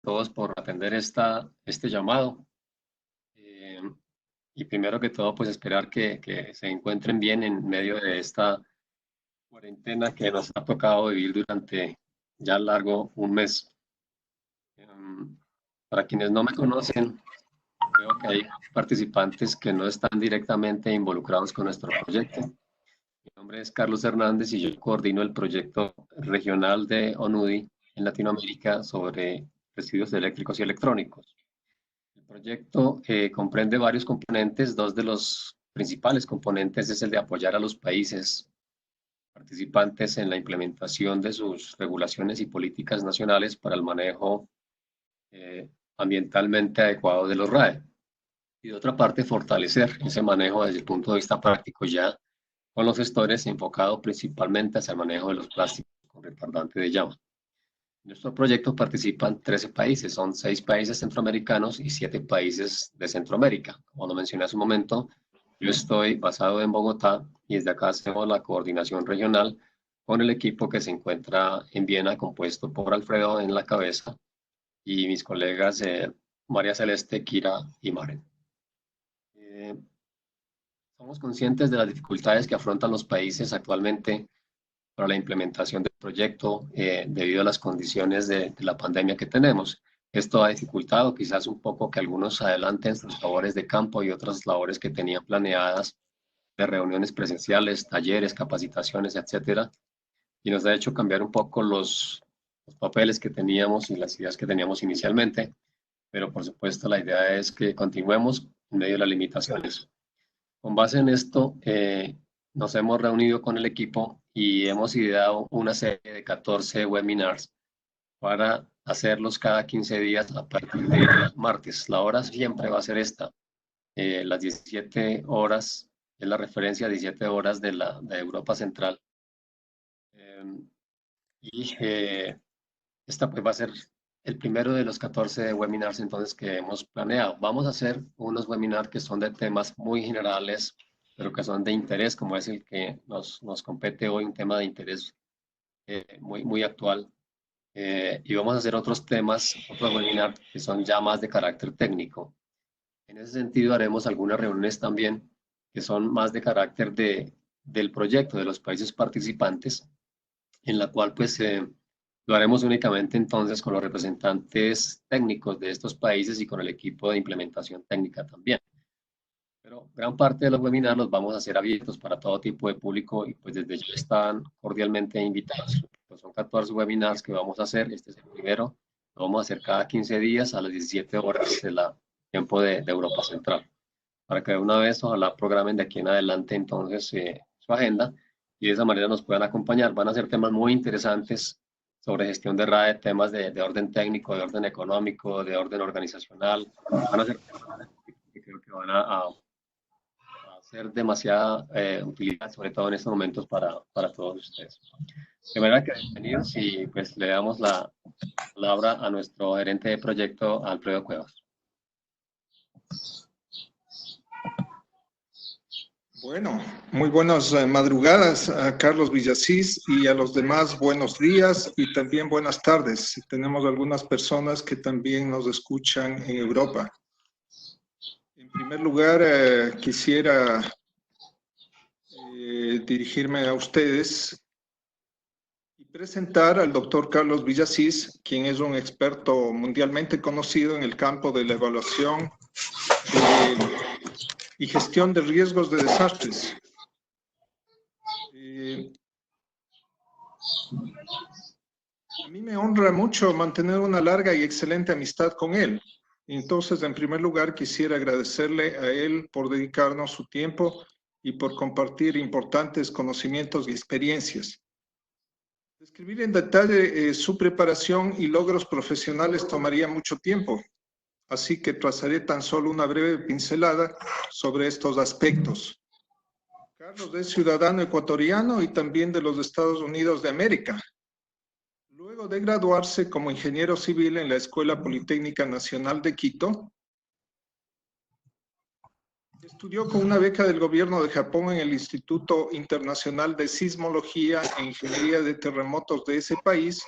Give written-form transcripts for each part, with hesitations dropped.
todos por atender este llamado. Eh, y primero que todo, pues esperar que se encuentren bien en medio de esta cuarentena que nos ha tocado vivir durante ya largo un mes. Para quienes no me conocen, veo que hay participantes que no están directamente involucrados con nuestro proyecto. Mi nombre es Carlos Hernández y yo coordino el proyecto regional de ONUDI en Latinoamérica sobre residuos eléctricos y electrónicos. El proyecto comprende varios componentes. Dos de los principales componentes es el de apoyar a los países participantes en la implementación de sus regulaciones y políticas nacionales para el manejo ambientalmente adecuado de los RAE. Y de otra parte, fortalecer ese manejo desde el punto de vista práctico ya con los gestores enfocado principalmente hacia el manejo de los plásticos con retardante de llama. En nuestro proyecto participan 13 países, son 6 países centroamericanos y 7 países de Centroamérica. Como lo mencioné hace un momento, yo estoy basado en Bogotá y desde acá hacemos la coordinación regional con el equipo que se encuentra en Viena, compuesto por Alfredo en la cabeza y mis colegas María Celeste, Kira y Maren. Somos conscientes de las dificultades que afrontan los países actualmente para la implementación del proyecto debido a las condiciones de la pandemia que tenemos. Esto ha dificultado quizás un poco que algunos adelanten sus labores de campo y otras labores que tenían planeadas de reuniones presenciales, talleres, capacitaciones, etcétera, y nos ha hecho cambiar un poco los papeles que teníamos y las ideas que teníamos inicialmente, pero por supuesto la idea es que continuemos en medio de las limitaciones. Con base en esto, nos hemos reunido con el equipo y hemos ideado una serie de 14 webinars para hacerlos cada 15 días a partir de martes. La hora siempre va a ser esta. Las 17 horas es la referencia a 17 horas de Europa Central. Esta pues va a ser el primero de los 14 webinars entonces que hemos planeado. Vamos a hacer unos webinars que son de temas muy generales, pero que son de interés, como es el que nos compete hoy, un tema de interés muy actual. Y vamos a hacer otros temas, otros webinars que son ya más de carácter técnico. En ese sentido haremos algunas reuniones también que son más de carácter del proyecto, de los países participantes, en la cual pues lo haremos únicamente entonces con los representantes técnicos de estos países y con el equipo de implementación técnica también. Pero gran parte de los webinars los vamos a hacer abiertos para todo tipo de público y pues desde ya están cordialmente invitados. Pues son 14 webinars que vamos a hacer. Este es el primero. Lo vamos a hacer cada 15 días a las 17 horas de la tiempo de Europa Central. Para que de una vez ojalá programen de aquí en adelante entonces su agenda y de esa manera nos puedan acompañar. Van a ser temas muy interesantes sobre gestión de RAE, temas de orden técnico, de orden económico, de orden organizacional. Van a ser temas que creo que van a ser demasiada utilidad, sobre todo en estos momentos para todos ustedes. De manera que bienvenidos y pues le damos la palabra a nuestro gerente de proyecto, Alfredo Cuevas. Bueno, muy buenas madrugadas a Carlos Villasís y a los demás buenos días y también buenas tardes. Tenemos algunas personas que también nos escuchan en Europa. En primer lugar, quisiera dirigirme a ustedes y presentar al doctor Carlos Villasís, quien es un experto mundialmente conocido en el campo de la evaluación y gestión de riesgos de desastres. A mí me honra mucho mantener una larga y excelente amistad con él. Entonces, en primer lugar, quisiera agradecerle a él por dedicarnos su tiempo y por compartir importantes conocimientos y experiencias. Describir en detalle su preparación y logros profesionales tomaría mucho tiempo, así que trazaré tan solo una breve pincelada sobre estos aspectos. Carlos es ciudadano ecuatoriano y también de los Estados Unidos de América. Luego de graduarse como ingeniero civil en la Escuela Politécnica Nacional de Quito, estudió con una beca del gobierno de Japón en el Instituto Internacional de Sismología e Ingeniería de Terremotos de ese país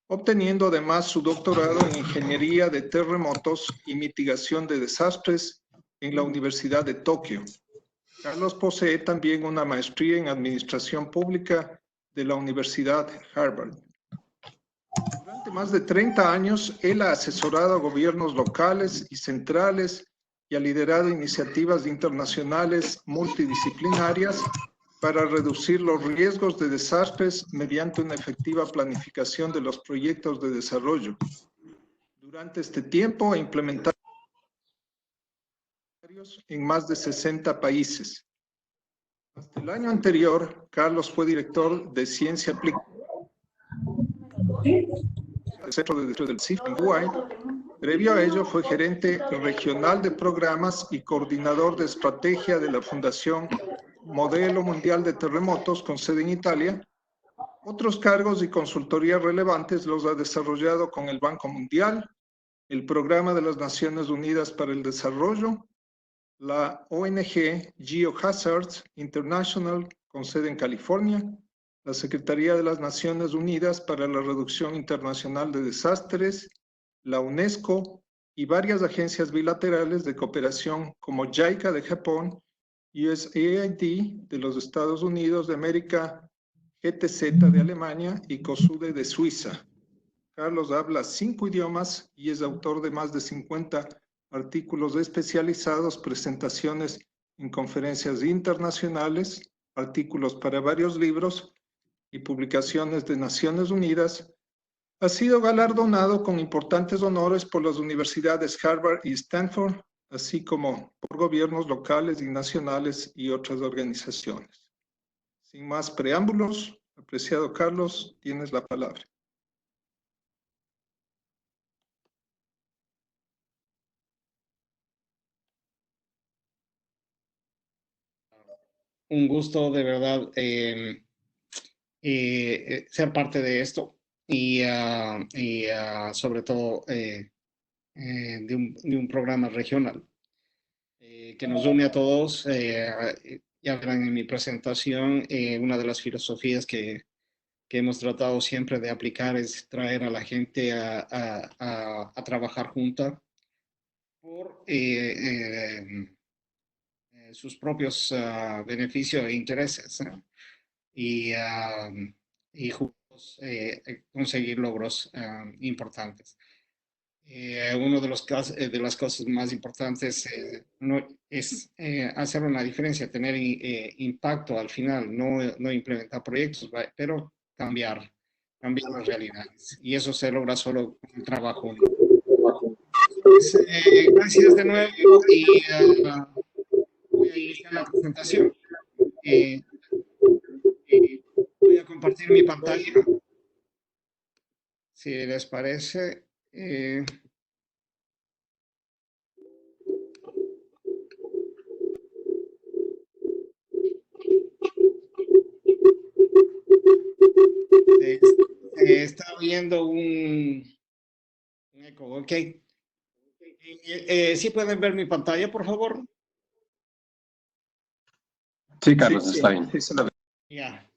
obteniendo además su doctorado en Ingeniería de Terremotos y Mitigación de Desastres en la Universidad de Tokio. Carlos posee también una maestría en Administración Pública de la Universidad Harvard. Durante más de 30 años, él ha asesorado a gobiernos locales y centrales y ha liderado iniciativas internacionales multidisciplinarias para reducir los riesgos de desastres mediante una efectiva planificación de los proyectos de desarrollo. Durante este tiempo, ha implementado en más de 60 países. Hasta el año anterior, Carlos fue director de Ciencia Aplicada del Centro de Desarrollo del CIF en Uruguay. Previo a ello, fue gerente regional de programas y coordinador de estrategia de la Fundación Modelo Mundial de Terremotos con sede en Italia. Otros cargos y consultorías relevantes los ha desarrollado con el Banco Mundial, el Programa de las Naciones Unidas para el Desarrollo, la ONG Geohazards International con sede en California, la Secretaría de las Naciones Unidas para la Reducción Internacional de Desastres, la UNESCO y varias agencias bilaterales de cooperación como JICA de Japón, USAID de los Estados Unidos de América, GTZ de Alemania y COSUDE de Suiza. Carlos habla 5 idiomas y es autor de más de 50 artículos especializados, presentaciones en conferencias internacionales, artículos para varios libros y publicaciones de Naciones Unidas. Ha sido galardonado con importantes honores por las universidades Harvard y Stanford, así como por gobiernos locales y nacionales y otras organizaciones. Sin más preámbulos, apreciado Carlos, tienes la palabra. Un gusto de verdad ser parte de esto y sobre todo de un programa regional que nos une a todos. Ya verán en mi presentación, una de las filosofías que hemos tratado siempre de aplicar es traer a la gente a trabajar junta por sus propios beneficios e intereses, y juntos conseguir logros importantes. Uno de de las cosas más importantes no, es hacer una diferencia, tener impacto al final, no implementar proyectos, pero cambiar las realidades. Y eso se logra solo con el trabajo. Pues, gracias de nuevo y voy a iniciar la presentación. Voy a compartir mi pantalla, si les parece. Está viendo un eco, ok. ¿Sí pueden ver mi pantalla, por favor? Sí, Carlos, está bien. Ya.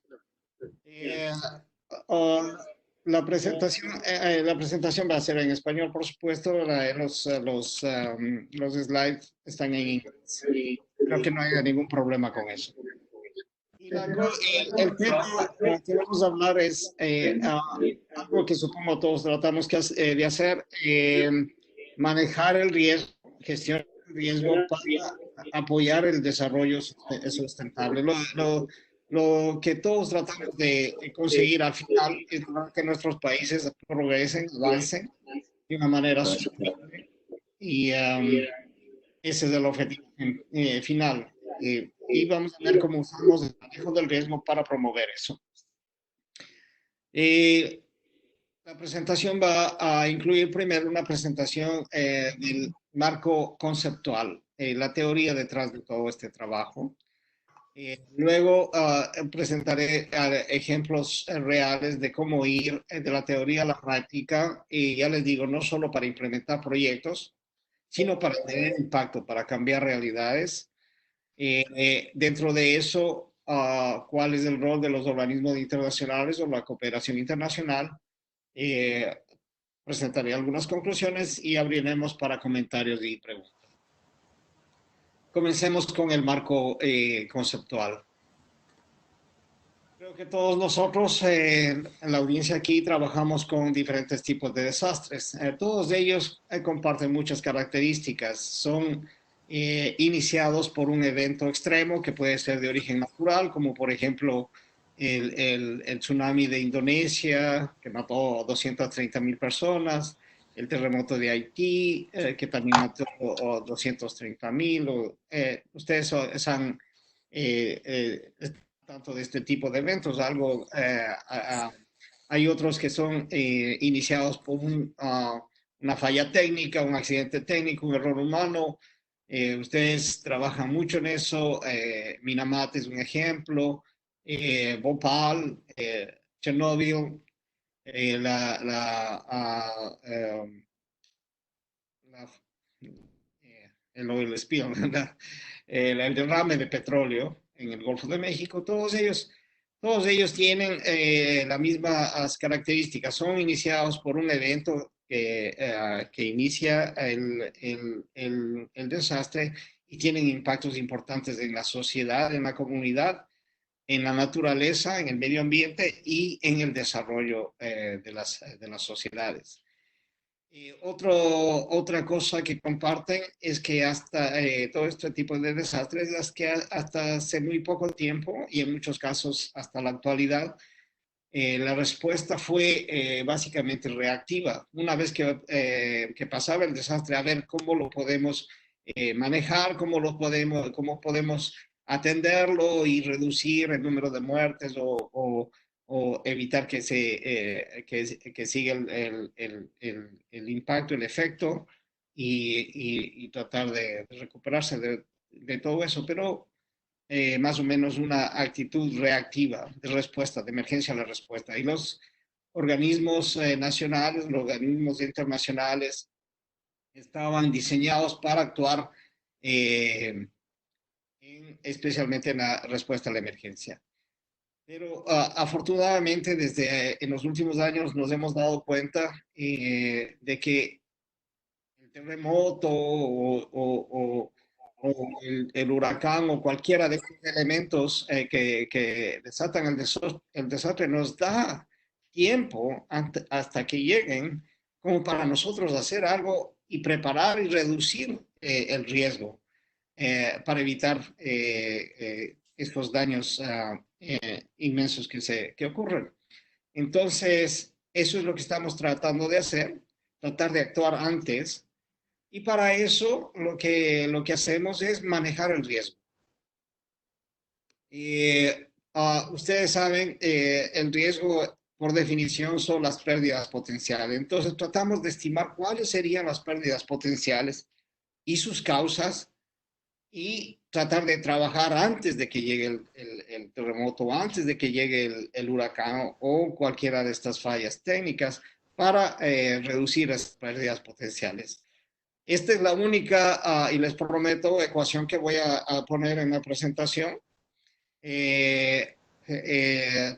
La presentación va a ser en español, por supuesto. Los slides están en inglés. Creo que no haya ningún problema con eso. Y el tema que vamos a hablar es algo que supongo todos tratamos de hacer, manejar el riesgo, gestionar el riesgo para apoyar el desarrollo sustentable. Lo que todos tratamos de conseguir al final es que nuestros países progresen, avancen de una manera sostenible, y ese es el objetivo final. Y vamos a ver cómo usamos el manejo del riesgo para promover eso. La presentación va a incluir primero una presentación del marco conceptual, la teoría detrás de todo este trabajo. Luego presentaré ejemplos reales de cómo ir de la teoría a la práctica, y ya les digo, no solo para implementar proyectos, sino para tener impacto, para cambiar realidades. Dentro de eso, cuál es el rol de los organismos internacionales o la cooperación internacional, Presentaré algunas conclusiones y abriremos para comentarios y preguntas. Comencemos con el marco conceptual. Creo que todos nosotros en la audiencia aquí trabajamos con diferentes tipos de desastres. Todos ellos comparten muchas características. Son iniciados por un evento extremo que puede ser de origen natural, como por ejemplo el tsunami de Indonesia, que mató a 230,000 personas, el terremoto de Haití, que también mató a 230,000. Ustedes han tanto de este tipo de eventos, hay otros que son iniciados por una falla técnica, un accidente técnico, un error humano. Ustedes trabajan mucho en eso. Minamata es un ejemplo. Bhopal, Chernobyl, el oil spill, el derrame de petróleo en el Golfo de México, todos ellos tienen las mismas características. Son iniciados por un evento que inicia el desastre y tienen impactos importantes en la sociedad, en la comunidad, en la naturaleza, en el medio ambiente y en el desarrollo de las sociedades. Otra cosa que comparten es que hasta todo este tipo de desastres, es que hasta hace muy poco tiempo y en muchos casos hasta la actualidad, la respuesta fue básicamente reactiva. Una vez que pasaba el desastre, a ver cómo lo podemos manejar, cómo podemos atenderlo y reducir el número de muertes o evitar que siga el impacto, el efecto y tratar de recuperarse de todo eso. Pero más o menos una actitud reactiva de respuesta, de emergencia a la respuesta. Y los organismos nacionales, los organismos internacionales estaban diseñados para actuar especialmente en la respuesta a la emergencia. Pero afortunadamente desde en los últimos años nos hemos dado cuenta de que el terremoto o el huracán o cualquiera de estos elementos que desatan el desastre nos da tiempo hasta que lleguen como para nosotros hacer algo y preparar y reducir el riesgo para evitar estos daños inmensos que ocurren. Entonces, eso es lo que estamos tratando de hacer, tratar de actuar antes. Y para eso lo que hacemos es manejar el riesgo. Ustedes saben, el riesgo por definición son las pérdidas potenciales. Entonces tratamos de estimar cuáles serían las pérdidas potenciales y sus causas y tratar de trabajar antes de que llegue el terremoto, antes de que llegue el huracán o cualquiera de estas fallas técnicas para reducir las pérdidas potenciales. Esta es la única, y les prometo, ecuación que voy a poner en la presentación.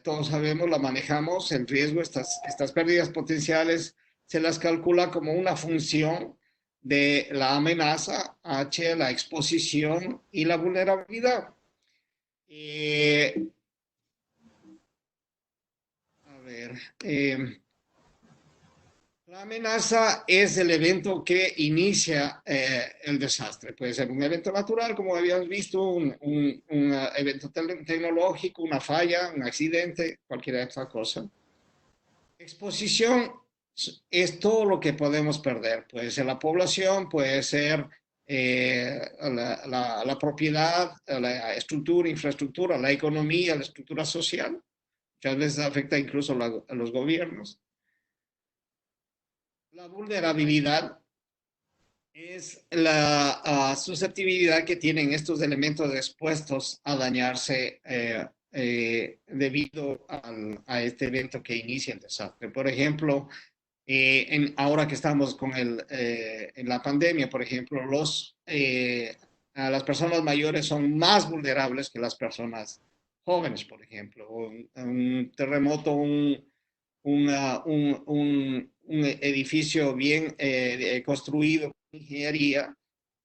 Todos sabemos, la manejamos, el riesgo, estas pérdidas potenciales se las calcula como una función de la amenaza, H, la exposición y la vulnerabilidad. La amenaza es el evento que inicia el desastre. Puede ser un evento natural, como habíamos visto, un evento tecnológico, una falla, un accidente, cualquiera de estas cosas. Exposición es todo lo que podemos perder. Puede ser la población, puede ser la propiedad, la estructura, infraestructura, la economía, la estructura social. Muchas veces afecta incluso a los gobiernos. La vulnerabilidad es la susceptibilidad que tienen estos elementos expuestos a dañarse debido a este evento que inicia el desastre. Por ejemplo, ahora que estamos en la pandemia, por ejemplo, las personas mayores son más vulnerables que las personas jóvenes, por ejemplo. Un terremoto, un un edificio bien construido con ingeniería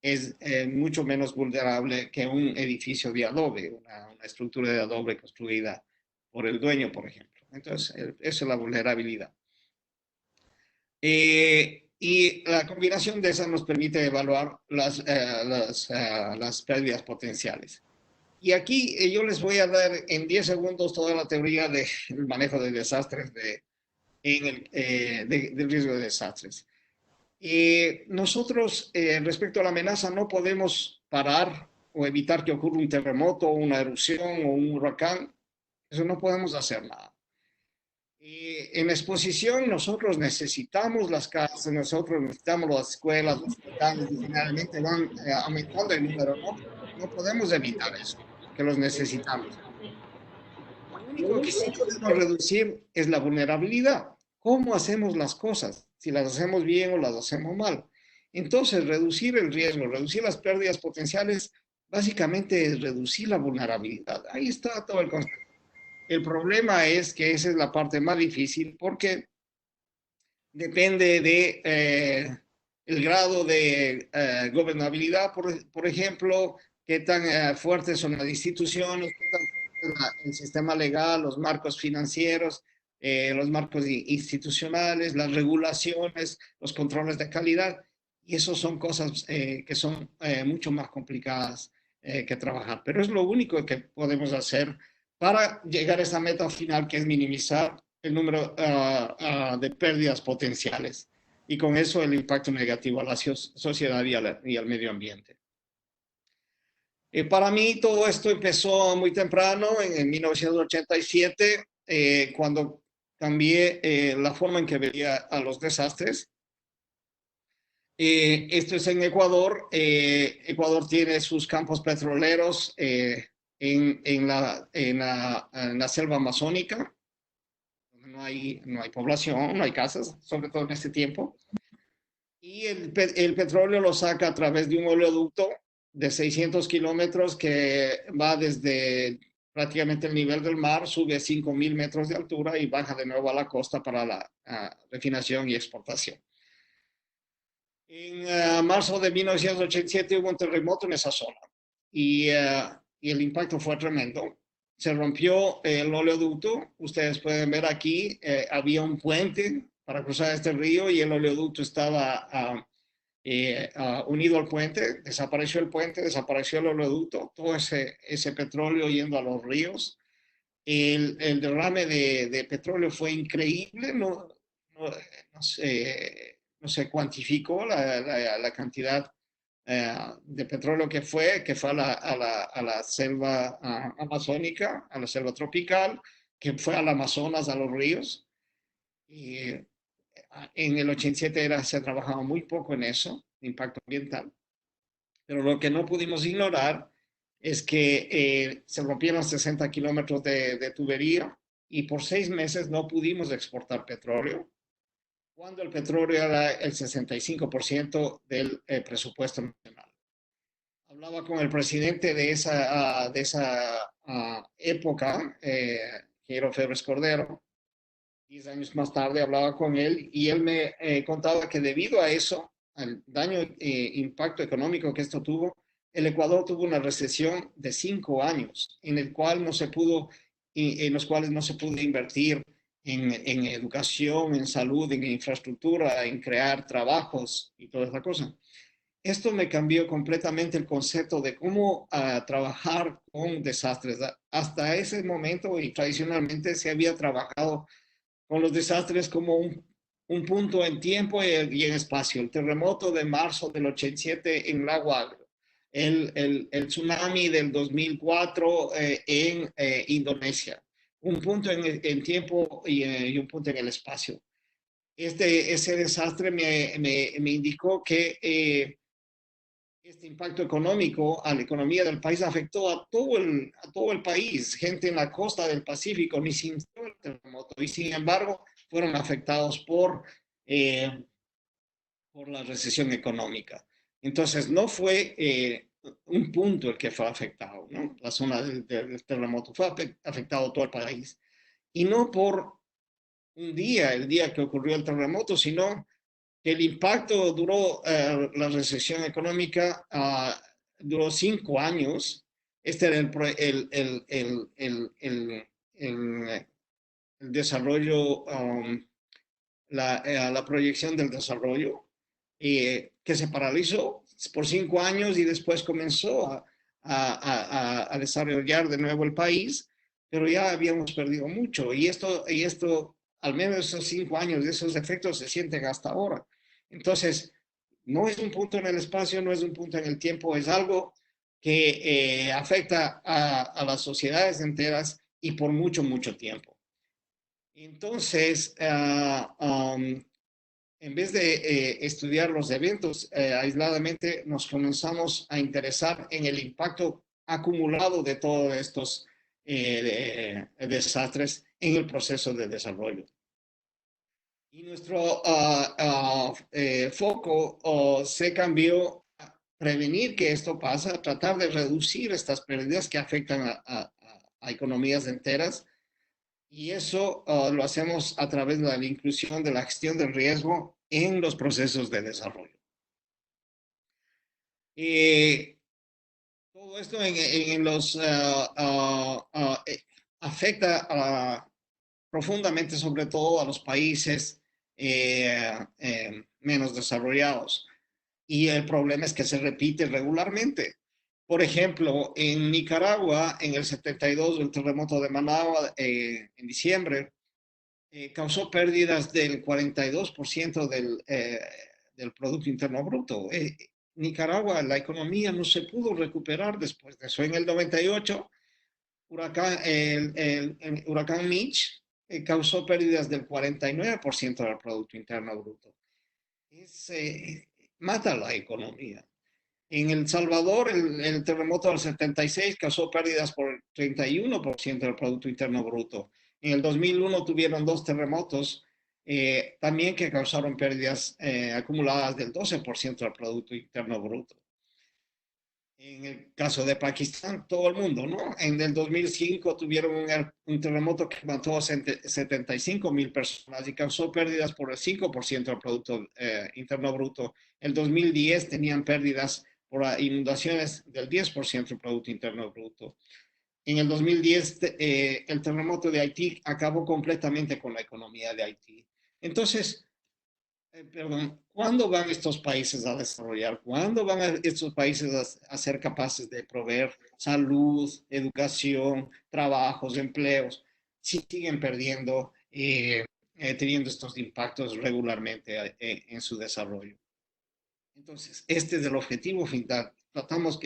es mucho menos vulnerable que un edificio de adobe, una estructura de adobe construida por el dueño, por ejemplo. Entonces, eso es la vulnerabilidad. Y la combinación de esas nos permite evaluar las pérdidas potenciales. Y aquí yo les voy a dar en 10 segundos toda la teoría del manejo de desastres, del riesgo de desastres. Nosotros, respecto a la amenaza, no podemos parar o evitar que ocurra un terremoto, una erupción o un huracán. Eso no podemos hacer nada. En la exposición nosotros necesitamos las casas, nosotros necesitamos las escuelas, los hospitales, y generalmente van aumentando el número, ¿no? No podemos evitar eso, que los necesitamos. Lo único que sí podemos reducir es la vulnerabilidad. ¿Cómo hacemos las cosas? Si las hacemos bien o las hacemos mal. Entonces, reducir el riesgo, reducir las pérdidas potenciales, básicamente es reducir la vulnerabilidad. Ahí está todo el concepto. El problema es que esa es la parte más difícil porque depende de el grado de gobernabilidad, por ejemplo, qué tan fuertes son las instituciones, qué tan fuerte es el sistema legal, los marcos financieros, los marcos institucionales, las regulaciones, los controles de calidad. Y eso son cosas que son mucho más complicadas que trabajar. Pero es lo único que podemos hacer para llegar a esa meta final, que es minimizar el número de pérdidas potenciales y con eso el impacto negativo a la sociedad y al medio ambiente. Para mí todo esto empezó muy temprano, en 1987, cuando cambié la forma en que veía a los desastres. Esto es en Ecuador. Ecuador tiene sus campos petroleros en la selva amazónica. No hay población, no hay casas, sobre todo en este tiempo. Y el petróleo lo saca a través de un oleoducto de 600 kilómetros que va desde prácticamente el nivel del mar, sube a 5.000 metros de altura y baja de nuevo a la costa para la refinación y exportación. En marzo de 1987 hubo un terremoto en esa zona y el impacto fue tremendo. Se rompió el oleoducto. Ustedes pueden ver aquí, había un puente para cruzar este río y el oleoducto estaba unido al puente. Desapareció el puente, desapareció el oleoducto, todo ese petróleo yendo a los ríos. El derrame de petróleo fue increíble, no se cuantificó la cantidad de petróleo que fue a la selva amazónica, a la selva tropical, que fue al Amazonas, a los ríos. Y en el 87 se trabajaba muy poco en eso, impacto ambiental. Pero lo que no pudimos ignorar es que se rompieron 60 kilómetros de tubería y por 6 meses no pudimos exportar petróleo, cuando el petróleo era el 65% del presupuesto nacional. Hablaba con el presidente de esa época, Quiero Febres Cordero. 10 años más tarde hablaba con él y él me contaba que debido a eso, al daño, impacto económico que esto tuvo, el Ecuador tuvo una recesión de 5 años en el cual en los cuales no se pudo invertir en educación, en salud, en infraestructura, en crear trabajos y toda esa cosa. Esto me cambió completamente el concepto de cómo trabajar con desastres. Hasta ese momento y tradicionalmente se había trabajado con los desastres como un punto en tiempo y en espacio. El terremoto de marzo del 87 en Lago Agrio, el tsunami del 2004 en Indonesia, un punto en tiempo y un punto en el espacio. Ese desastre me indicó que este impacto económico a la economía del país afectó a todo el país. Gente en la costa del Pacífico ni sintió el terremoto y sin embargo fueron afectados por la recesión económica. Entonces no fue un punto el que fue afectado, ¿no? La zona del terremoto fue afectado todo el país. Y no por un día, el día que ocurrió el terremoto, sino que el impacto duró, la recesión económica duró 5 años. Este era el desarrollo, la proyección del desarrollo, que se paralizó por 5 años y después comenzó a desarrollar de nuevo el país, pero ya habíamos perdido mucho y esto, al menos esos 5 años, esos efectos se sienten hasta ahora. Entonces, no es un punto en el espacio, no es un punto en el tiempo, es algo que afecta a las sociedades enteras y por mucho, mucho tiempo. Entonces, en vez de estudiar los eventos aisladamente, nos comenzamos a interesar en el impacto acumulado de todos estos desastres en el proceso de desarrollo. Y nuestro foco se cambió a prevenir que esto pasa, a tratar de reducir estas pérdidas que afectan a economías enteras. Y eso lo hacemos a través de la inclusión de la gestión del riesgo en los procesos de desarrollo. Todo esto afecta profundamente sobre todo a los países menos desarrollados. Y el problema es que se repite regularmente. Por ejemplo, en Nicaragua, en el 72, el terremoto de Managua, en diciembre, causó pérdidas del 42% del Producto Interno Bruto. Nicaragua, la economía no se pudo recuperar después de eso. En el 98, el huracán Mitch causó pérdidas del 49% del Producto Interno Bruto. Mata la economía. En El Salvador, el terremoto del 76 causó pérdidas por el 31% del Producto Interno Bruto. En el 2001 tuvieron 2 terremotos también que causaron pérdidas acumuladas del 12% del Producto Interno Bruto. En el caso de Pakistán, todo el mundo, ¿no? En el 2005 tuvieron un terremoto que mató a 75,000 personas y causó pérdidas por el 5% del Producto Interno Bruto. En el 2010 tenían pérdidas por inundaciones del 10% del Producto Interno Bruto. En el 2010, el terremoto de Haití acabó completamente con la economía de Haití. Entonces, perdón, ¿cuándo van estos países a desarrollar? ¿Cuándo van estos países a ser capaces de proveer salud, educación, trabajos, empleos? Si siguen perdiendo, teniendo estos impactos regularmente en su desarrollo. Entonces, este es el objetivo final. Tratamos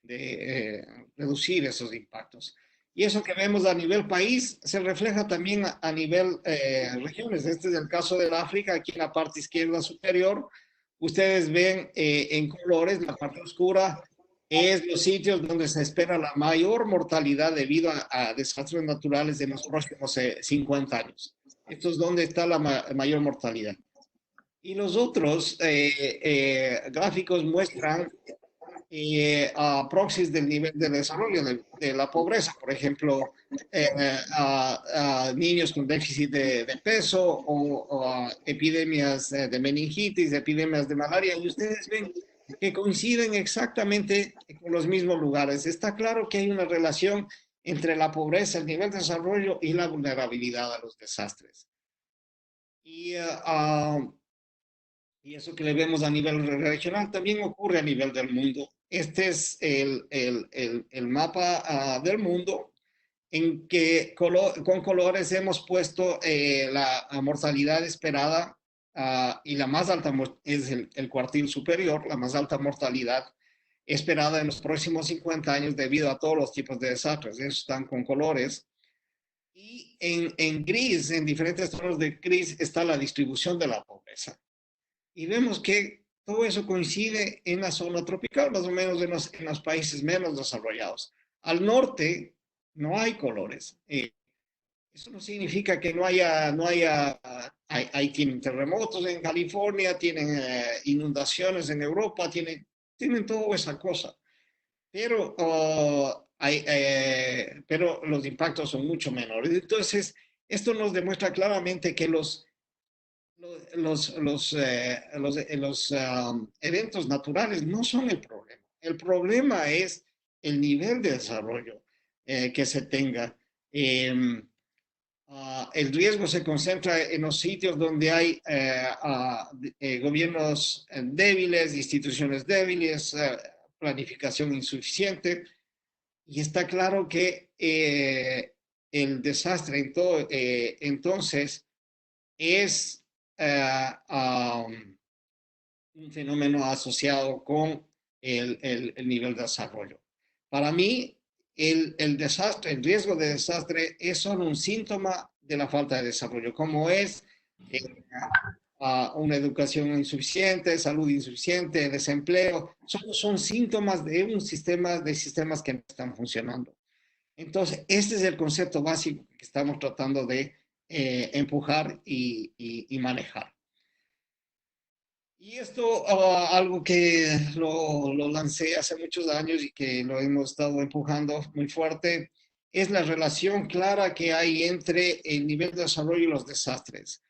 de reducir esos impactos. Y eso que vemos a nivel país se refleja también a nivel regiones. Este es el caso del África, aquí en la parte izquierda superior. Ustedes ven en colores, la parte oscura es los sitios donde se espera la mayor mortalidad debido a desastres naturales en los próximos 50 años. Esto es donde está la mayor mortalidad. Y los otros gráficos muestran a proxies del nivel de desarrollo de la pobreza, por ejemplo, a niños con déficit de peso o epidemias de meningitis, epidemias de malaria, y ustedes ven que coinciden exactamente con los mismos lugares. Está claro que hay una relación entre la pobreza, el nivel de desarrollo y la vulnerabilidad a los desastres. Y eso que le vemos a nivel regional también ocurre a nivel del mundo. Este es el mapa del mundo en que con colores hemos puesto la mortalidad esperada y la más alta es el cuartil superior, la más alta mortalidad esperada en los próximos 50 años debido a todos los tipos de desastres. Esos están con colores. Y en gris, en diferentes tonos de gris, está la distribución de la pobreza. Y vemos que todo eso coincide en la zona tropical, más o menos en los países menos desarrollados. Al norte no hay colores. Eso no significa que ahí tienen terremotos en California, tienen inundaciones en Europa, tienen toda esa cosa. Pero, pero los impactos son mucho menores. Entonces, Esto nos demuestra claramente que los eventos naturales no son el problema. El problema es el nivel de desarrollo que se tenga. El riesgo se concentra en los sitios donde hay gobiernos débiles, instituciones débiles, planificación insuficiente. Y está claro que el desastre entonces es un fenómeno asociado con el nivel de desarrollo. Para mí, desastre, el riesgo de desastre es solo un síntoma de la falta de desarrollo, como es una educación insuficiente, salud insuficiente, desempleo, son síntomas de sistemas que no están funcionando. Entonces, este es el concepto básico que estamos tratando de empujar y manejar. Y esto, algo que lo lancé hace muchos años y que lo hemos estado empujando muy fuerte, es la relación clara que hay entre el nivel de desarrollo y los desastres.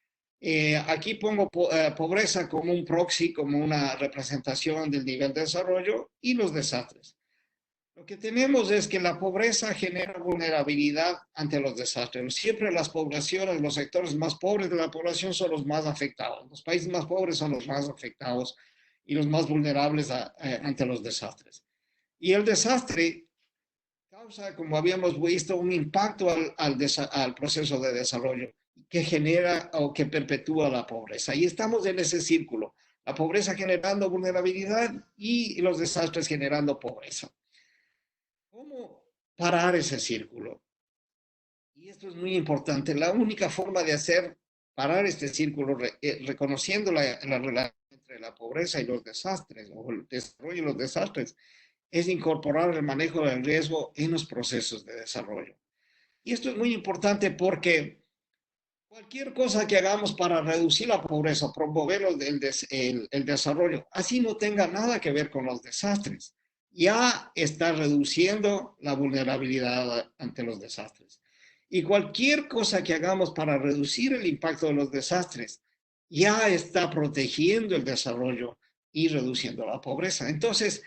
Aquí pongo pobreza como un proxy, como una representación del nivel de desarrollo y los desastres. Lo que tenemos es que la pobreza genera vulnerabilidad ante los desastres. Siempre las poblaciones, los sectores más pobres de la población son los más afectados. Los países más pobres son los más afectados y los más vulnerables ante los desastres. Y el desastre causa, como habíamos visto, un impacto al proceso de desarrollo que genera o que perpetúa la pobreza. Y estamos en ese círculo. La pobreza generando vulnerabilidad y los desastres generando pobreza. ¿Cómo parar ese círculo? Y esto es muy importante. La única forma de parar este círculo, reconociendo la relación entre la pobreza y los desastres, o el desarrollo y los desastres, es incorporar el manejo del riesgo en los procesos de desarrollo. Y esto es muy importante porque cualquier cosa que hagamos para reducir la pobreza, promover el desarrollo, así no tenga nada que ver con los desastres, ya está reduciendo la vulnerabilidad ante los desastres. Y cualquier cosa que hagamos para reducir el impacto de los desastres, ya está protegiendo el desarrollo y reduciendo la pobreza. Entonces,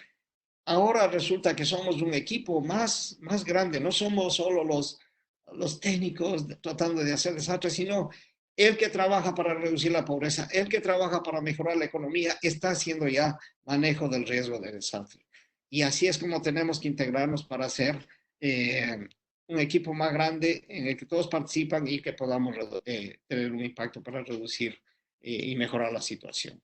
ahora resulta que somos un equipo más grande, no somos solo los técnicos tratando de hacer desastres, sino el que trabaja para reducir la pobreza, el que trabaja para mejorar la economía, está haciendo ya manejo del riesgo de desastre. Y así es como tenemos que integrarnos para hacer un equipo más grande en el que todos participan y que podamos tener un impacto para reducir y mejorar la situación.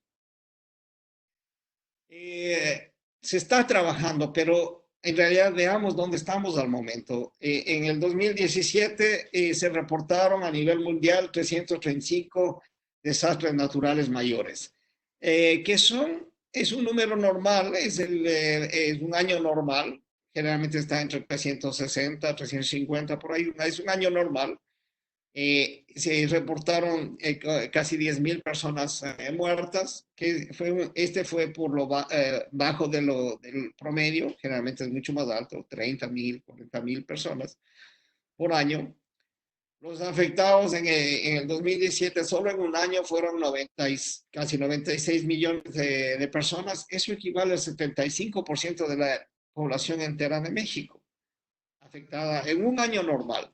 Se está trabajando, pero en realidad veamos dónde estamos al momento. En el 2017 se reportaron a nivel mundial 335 desastres naturales mayores, que es un número normal, es un año normal, generalmente está entre 360, 350, por ahí, es un año normal. Se reportaron casi 10.000 personas muertas, que este fue por lo bajo del promedio, generalmente es mucho más alto, 30.000, 40.000 personas por año. Los afectados en el 2017, solo en un año, fueron casi 96 millones de personas. Eso equivale al 75% de la población entera de México, afectada en un año normal.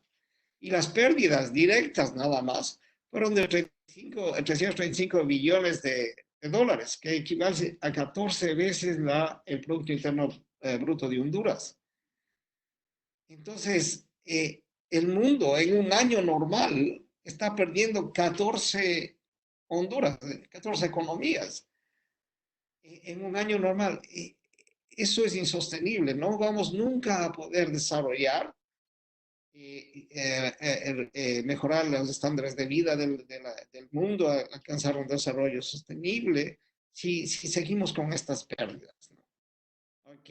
Y las pérdidas directas nada más fueron de 335 billones de dólares, que equivale a 14 veces el Producto Interno Bruto de Honduras. Entonces, el mundo en un año normal está perdiendo 14 Honduras, 14 economías en un año normal. Eso es insostenible. No vamos nunca a poder desarrollar mejorar los estándares de vida del mundo, alcanzar un desarrollo sostenible, si seguimos con estas pérdidas, ¿no? Ok.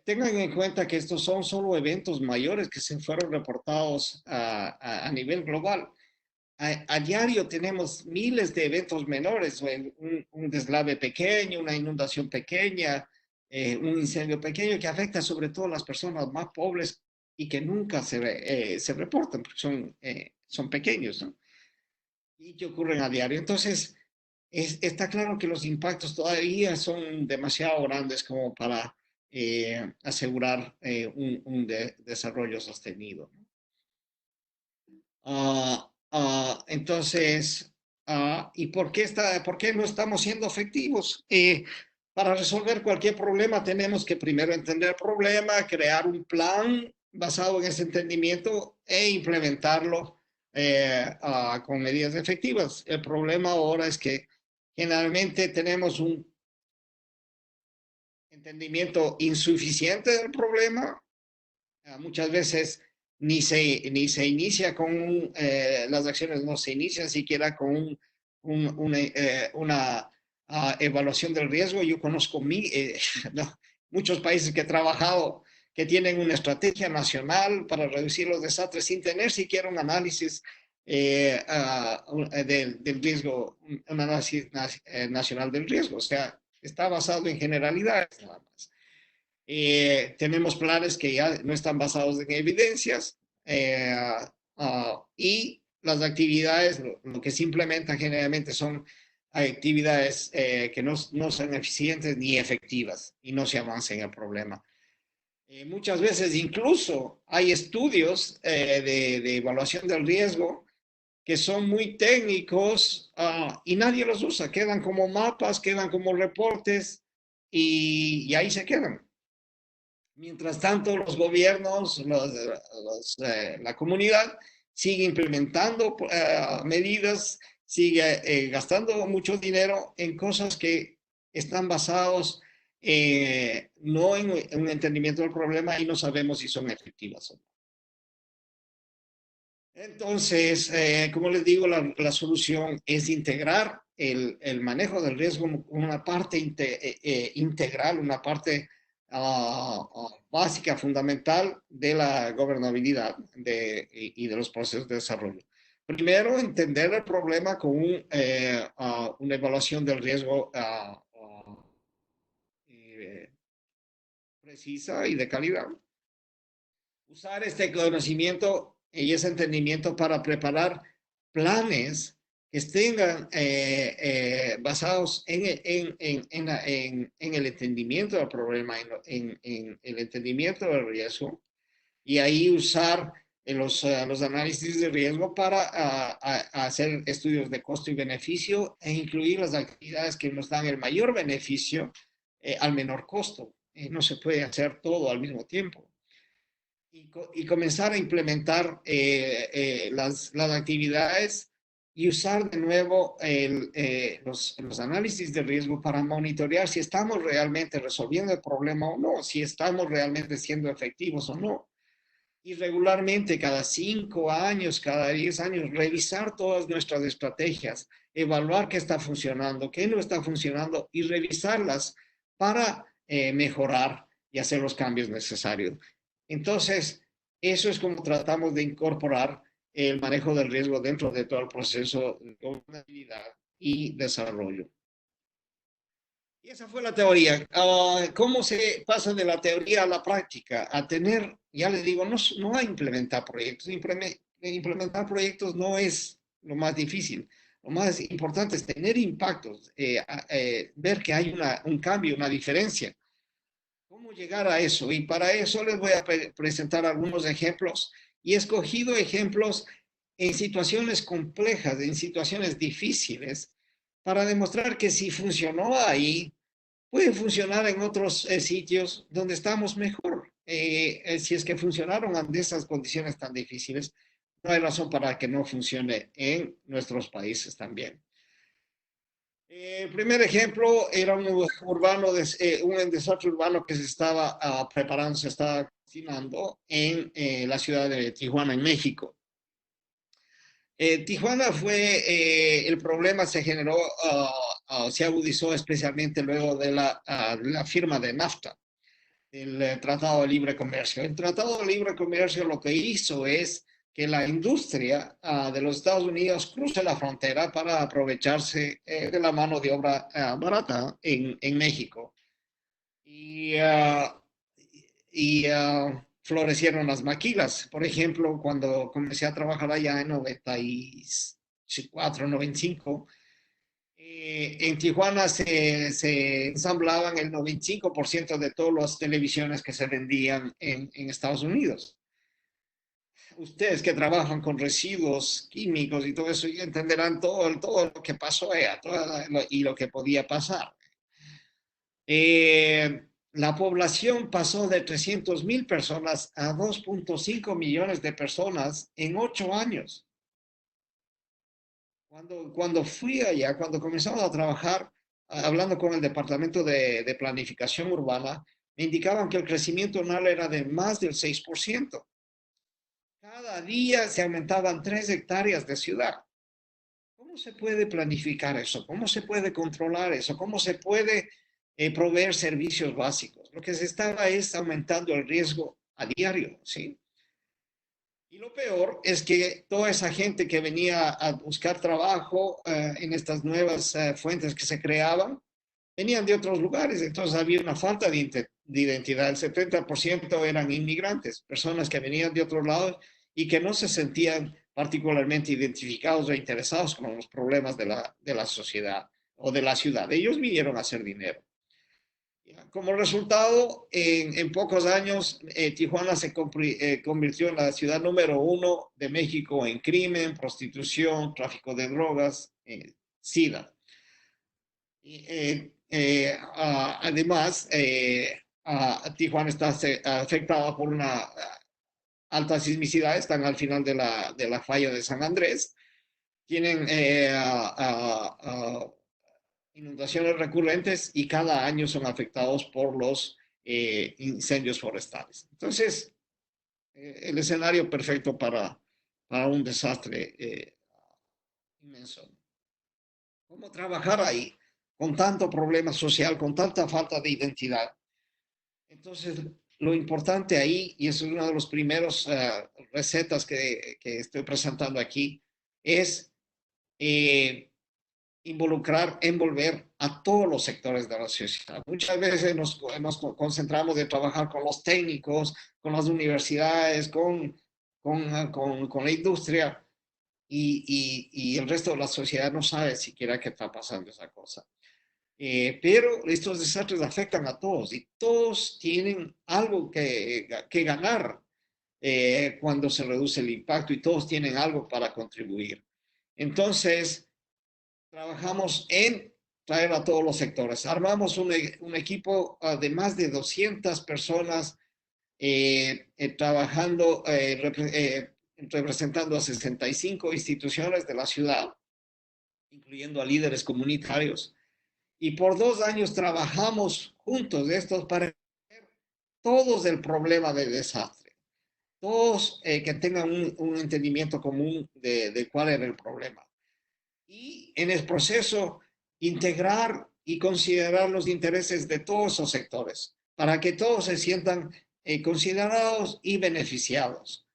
Tengan en cuenta que estos son solo eventos mayores que se fueron reportados a nivel global. A diario tenemos miles de eventos menores, un deslave pequeño, una inundación pequeña, un incendio pequeño que afecta sobre todo a las personas más pobres y que nunca se reportan porque son pequeños, ¿no? Y que ocurren a diario. Entonces, está claro que los impactos todavía son demasiado grandes como para asegurar un desarrollo sostenido. Entonces, ¿y por qué no estamos siendo efectivos? Para resolver cualquier problema tenemos que primero entender el problema, crear un plan basado en ese entendimiento e implementarlo con medidas efectivas. El problema ahora es que generalmente tenemos un entendimiento insuficiente del problema. Muchas veces ni se inicia con las acciones, no se inician siquiera con una evaluación del riesgo. Yo conozco no, muchos países que he trabajado que tienen una estrategia nacional para reducir los desastres sin tener siquiera un análisis del riesgo, un análisis nacional del riesgo. O sea, está basado en generalidades nada más. Tenemos planes que ya no están basados en evidencias y las actividades, lo que se implementan generalmente son actividades que no son eficientes ni efectivas y no se avanza en el problema. Muchas veces incluso hay estudios de evaluación del riesgo que son muy técnicos y nadie los usa, quedan como mapas, quedan como reportes y ahí se quedan. Mientras tanto, los gobiernos, la comunidad sigue implementando medidas, sigue gastando mucho dinero en cosas que están basados no en un entendimiento del problema y no sabemos si son efectivas o no. Entonces, como les digo, la solución es integrar el manejo del riesgo como una parte integral, una parte básica, fundamental de la gobernabilidad y de los procesos de desarrollo. Primero, entender el problema con una evaluación del riesgo precisa y de calidad. Usar este conocimiento y ese entendimiento para preparar planes que estén basados en el entendimiento del problema, en el entendimiento del riesgo, y ahí usar los análisis de riesgo para hacer estudios de costo y beneficio e incluir las actividades que nos dan el mayor beneficio al menor costo. No se puede hacer todo al mismo tiempo. Y comenzar a implementar las actividades y usar de nuevo los análisis de riesgo para monitorear si estamos realmente resolviendo el problema o no, si estamos realmente siendo efectivos o no. Y regularmente, cada 5 años, cada 10 años, revisar todas nuestras estrategias, evaluar qué está funcionando, qué no está funcionando y revisarlas para mejorar y hacer los cambios necesarios. Entonces, eso es como tratamos de incorporar el manejo del riesgo dentro de todo el proceso de gobernabilidad y desarrollo. Y esa fue la teoría. ¿Cómo se pasa de la teoría a la práctica? A tener, ya les digo, no a implementar proyectos. Implementar proyectos no es lo más difícil. Lo más importante es tener impactos, ver que hay un cambio, una diferencia. ¿Cómo llegar a eso? Y para eso les voy a presentar algunos ejemplos. Y he escogido ejemplos en situaciones complejas, en situaciones difíciles, para demostrar que si funcionó ahí, puede funcionar en otros sitios donde estamos mejor. Si es que funcionaron ante esas condiciones tan difíciles, no hay razón para que no funcione en nuestros países también. El primer ejemplo era un desastre urbano que se estaba preparando, se estaba cocinando en la ciudad de Tijuana, en México. Tijuana el problema se generó, se agudizó especialmente luego de la firma de NAFTA, el Tratado de Libre Comercio. El Tratado de Libre Comercio lo que hizo es que la industria de los Estados Unidos cruce la frontera para aprovecharse de la mano de obra barata en México. Y florecieron las maquilas. Por ejemplo, cuando comencé a trabajar allá en 94, 95, en Tijuana se ensamblaban el 95% de todas las televisiones que se vendían en Estados Unidos. Ustedes que trabajan con residuos químicos y todo eso, ya entenderán todo lo que pasó allá, y lo que podía pasar. La población pasó de 300,000 personas a 2.5 millones de personas en 8 años. Cuando fui allá, cuando comenzamos a trabajar, hablando con el Departamento de Planificación Urbana, me indicaban que el crecimiento anual era de más del 6%. Cada día se aumentaban 3 hectáreas de ciudad. ¿Cómo se puede planificar eso? ¿Cómo se puede controlar eso? ¿Cómo se puede proveer servicios básicos? Lo que se estaba es aumentando el riesgo a diario, ¿sí? Y lo peor es que toda esa gente que venía a buscar trabajo en estas nuevas fuentes que se creaban, venían de otros lugares, entonces había una falta de identidad. El 70% eran inmigrantes, personas que venían de otros lados y que no se sentían particularmente identificados o interesados con los problemas de la sociedad o de la ciudad. Ellos vinieron a hacer dinero. Como resultado, en pocos años, Tijuana se convirtió en la ciudad número 1 de México en crimen, prostitución, tráfico de drogas, SIDA. Además, Tijuana está afectada por una alta sismicidad, están al final de la falla de San Andrés, tienen inundaciones recurrentes y cada año son afectados por los incendios forestales. Entonces, el escenario perfecto para un desastre inmenso. ¿Cómo trabajar ahí con tanto problema social, con tanta falta de identidad? Entonces, lo importante ahí, y es una de las primeras recetas que estoy presentando aquí, es envolver a todos los sectores de la sociedad. Muchas veces nos concentramos de trabajar con los técnicos, con las universidades, con la industria, y el resto de la sociedad no sabe siquiera qué está pasando esa cosa. Pero estos desastres afectan a todos y todos tienen algo que ganar cuando se reduce el impacto, y todos tienen algo para contribuir. Entonces, trabajamos en traer a todos los sectores. Armamos un equipo de más de 200 personas trabajando, representando a 65 instituciones de la ciudad, incluyendo a líderes comunitarios. Y por 2 años trabajamos juntos estos para entender todos el problema del desastre. Todos que tengan un entendimiento común de cuál era el problema. Y en el proceso integrar y considerar los intereses de todos esos sectores para que todos se sientan considerados y beneficiados.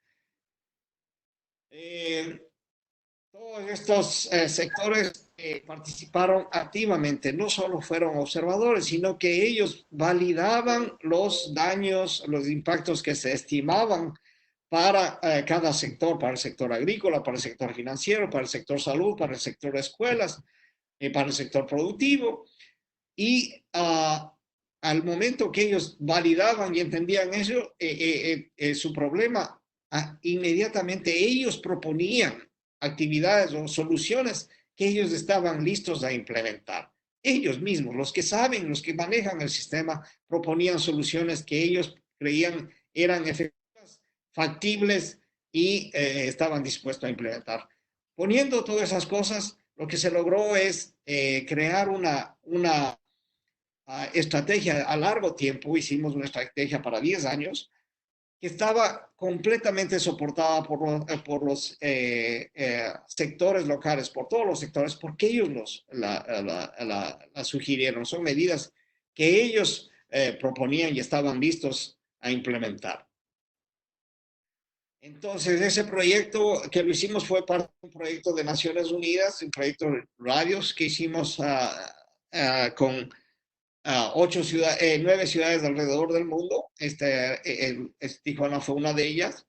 Todos estos sectores participaron activamente, no solo fueron observadores, sino que ellos validaban los daños, los impactos que se estimaban para cada sector, para el sector agrícola, para el sector financiero, para el sector salud, para el sector escuelas, para el sector productivo. Y al momento que ellos validaban y entendían eso, su problema, inmediatamente ellos proponían actividades o soluciones que ellos estaban listos a implementar. Ellos mismos, los que saben, los que manejan el sistema, proponían soluciones que ellos creían eran efectivas, factibles y estaban dispuestos a implementar. Poniendo todas esas cosas, lo que se logró es crear una estrategia a largo tiempo. Hicimos una estrategia para 10 años que estaba completamente soportada por los sectores locales, por todos los sectores, porque ellos la sugirieron. Son medidas que ellos proponían y estaban listos a implementar. Entonces, ese proyecto que lo hicimos fue parte de un proyecto de Naciones Unidas, un proyecto de radios que hicimos con 9 ciudades alrededor del mundo. Tijuana fue una de ellas.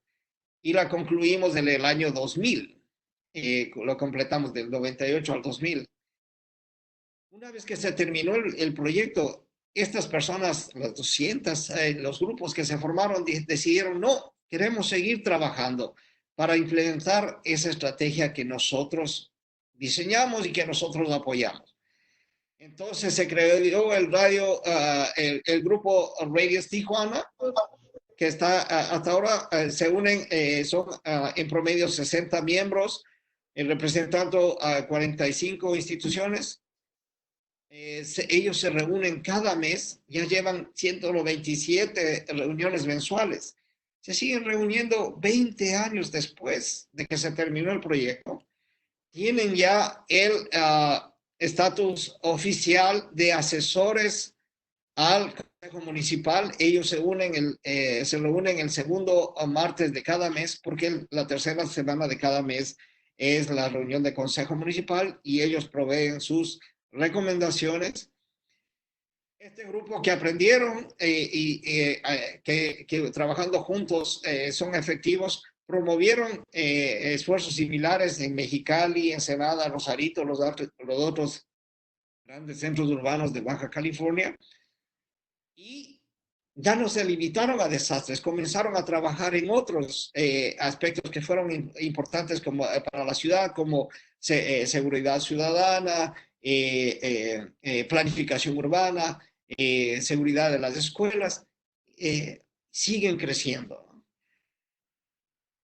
Y la concluimos en el año 2000. Lo completamos del 98 al 2000. Una vez que se terminó el proyecto, estas personas, las 200, los grupos que se formaron, decidieron, no, queremos seguir trabajando para implementar esa estrategia que nosotros diseñamos y que nosotros apoyamos. Entonces se creó el grupo Radius Tijuana, que está hasta ahora, se unen, son en promedio 60 miembros, representando a 45 instituciones. Ellos se reúnen cada mes, ya llevan 127 reuniones mensuales. Se siguen reuniendo 20 años después de que se terminó el proyecto. Tienen ya el estatus oficial de asesores al Consejo Municipal. Ellos se reúnen el segundo martes de cada mes, porque la tercera semana de cada mes es la reunión de Consejo Municipal y ellos proveen sus recomendaciones. Este grupo que aprendieron que trabajando juntos son efectivos, promovieron esfuerzos similares en Mexicali, Ensenada, Rosarito, los otros grandes centros urbanos de Baja California, y ya no se limitaron a desastres, comenzaron a trabajar en otros aspectos que fueron importantes para la ciudad, como seguridad ciudadana, planificación urbana, seguridad de las escuelas. Siguen creciendo.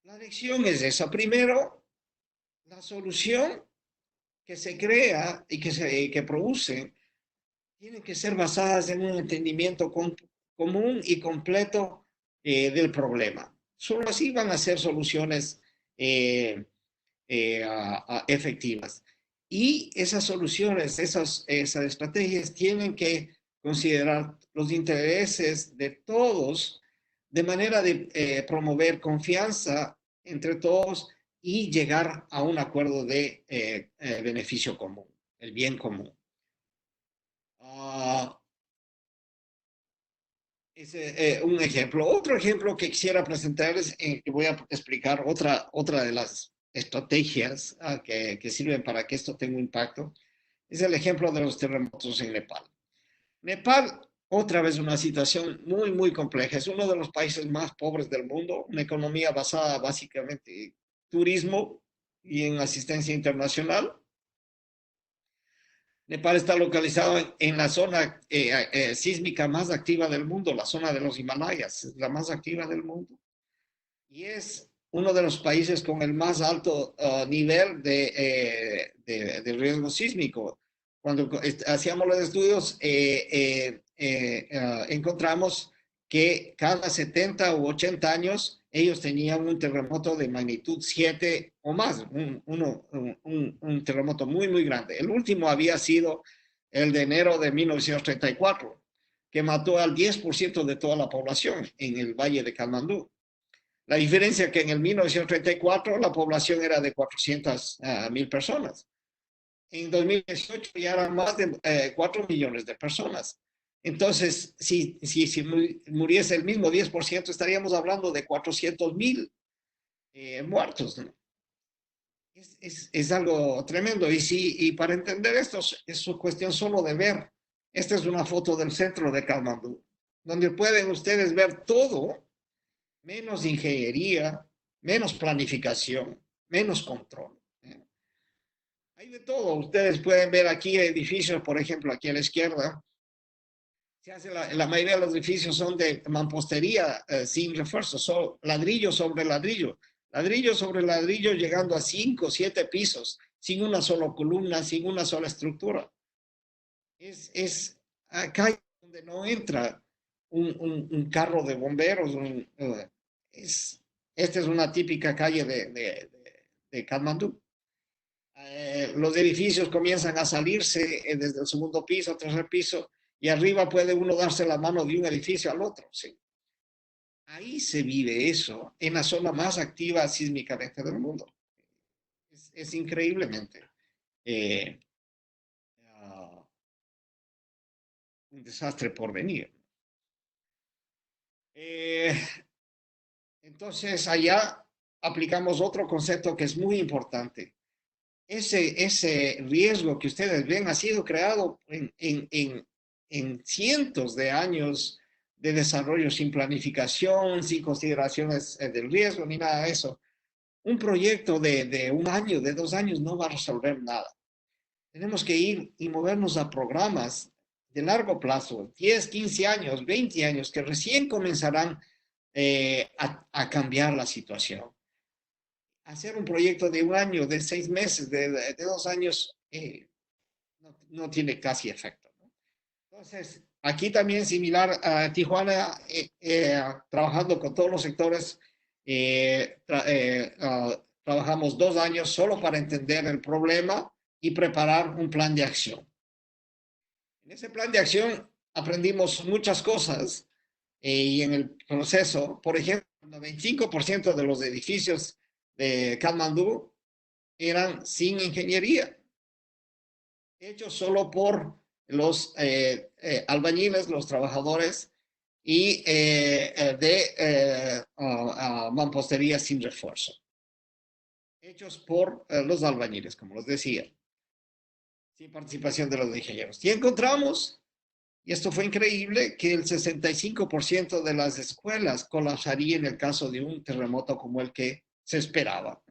La lección es esa. Primero, la solución que se crea y que produce tienen que ser basadas en un entendimiento común y completo del problema. Solo así van a ser soluciones efectivas. Y esas soluciones, esas estrategias tienen que considerar los intereses de todos de manera de promover confianza entre todos y llegar a un acuerdo de beneficio común, el bien común. Un ejemplo. Otro ejemplo que quisiera presentarles, que voy a explicar otra de las estrategias que sirven para que esto tenga un impacto, es el ejemplo de los terremotos en Nepal. Nepal, otra vez una situación muy, muy compleja. Es uno de los países más pobres del mundo, una economía basada básicamente en turismo y en asistencia internacional. Nepal está localizado en la zona sísmica más activa del mundo, la zona de los Himalayas, es la más activa del mundo. Y es uno de los países con el más alto nivel de riesgo sísmico. Cuando hacíamos los estudios, encontramos que cada 70 u 80 años ellos tenían un terremoto de magnitud 7 o más, un terremoto muy, muy grande. El último había sido el de enero de 1934, que mató al 10% de toda la población en el Valle de Katmandú. La diferencia es que en el 1934 la población era de 400,000 personas. En 2018 ya eran más de 4 millones de personas. Entonces, si muriese el mismo 10%, estaríamos hablando de 400,000 muertos, ¿no? Es algo tremendo. Y para entender esto, es cuestión solo de ver. Esta es una foto del centro de Katmandú, donde pueden ustedes ver todo, menos ingeniería, menos planificación, menos control. Hay de todo. Ustedes pueden ver aquí edificios, por ejemplo, aquí a la izquierda. La mayoría de los edificios son de mampostería sin refuerzo, son ladrillo sobre ladrillo. Ladrillo sobre ladrillo llegando a 5 o 7 pisos, sin una sola columna, sin una sola estructura. Es acá donde no entra un carro de bomberos. Esta es una típica calle de Katmandú. Los edificios comienzan a salirse desde el segundo piso, tercer piso, y arriba puede uno darse la mano de un edificio al otro. ¿Sí? Ahí se vive eso, en la zona más activa sísmicamente del mundo. Es increíblemente desastre por venir. Entonces, allá aplicamos otro concepto que es muy importante. Ese riesgo que ustedes ven ha sido creado en cientos de años de desarrollo sin planificación, sin consideraciones del riesgo ni nada de eso. Un proyecto de un año, de 2 años, no va a resolver nada. Tenemos que ir y movernos a programas de largo plazo, 10, 15 años, 20 años, que recién comenzarán a cambiar la situación. Hacer un proyecto de un año, de 6 meses, de 2 años, no tiene casi efecto, ¿no? Entonces, aquí también similar a Tijuana, trabajando con todos los sectores, trabajamos 2 años solo para entender el problema y preparar un plan de acción. En ese plan de acción aprendimos muchas cosas y en el proceso, por ejemplo, el 95% de los edificios de Katmandú eran sin ingeniería, hechos solo por los albañiles, los trabajadores y de mampostería sin refuerzo, hechos por los albañiles, como les decía, sin participación de los ingenieros. Y encontramos, y esto fue increíble, que el 65% de las escuelas colapsaría en el caso de un terremoto como el que se esperaba,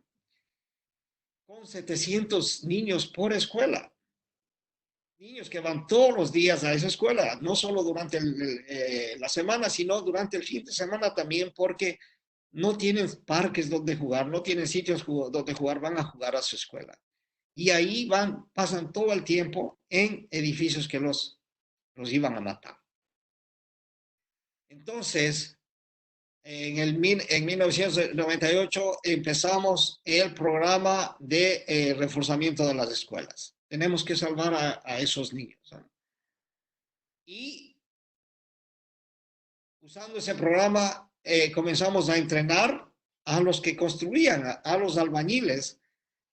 con 700 niños por escuela. Niños que van todos los días a esa escuela, no solo durante la semana, sino durante el fin de semana también, porque no tienen parques donde jugar, no tienen sitios donde jugar, van a jugar a su escuela. Y ahí pasan todo el tiempo en edificios que los iban a matar. Entonces, en 1998 empezamos el programa de reforzamiento de las escuelas. Tenemos que salvar a esos niños, ¿no? Y usando ese programa comenzamos a entrenar a los que construían, a los albañiles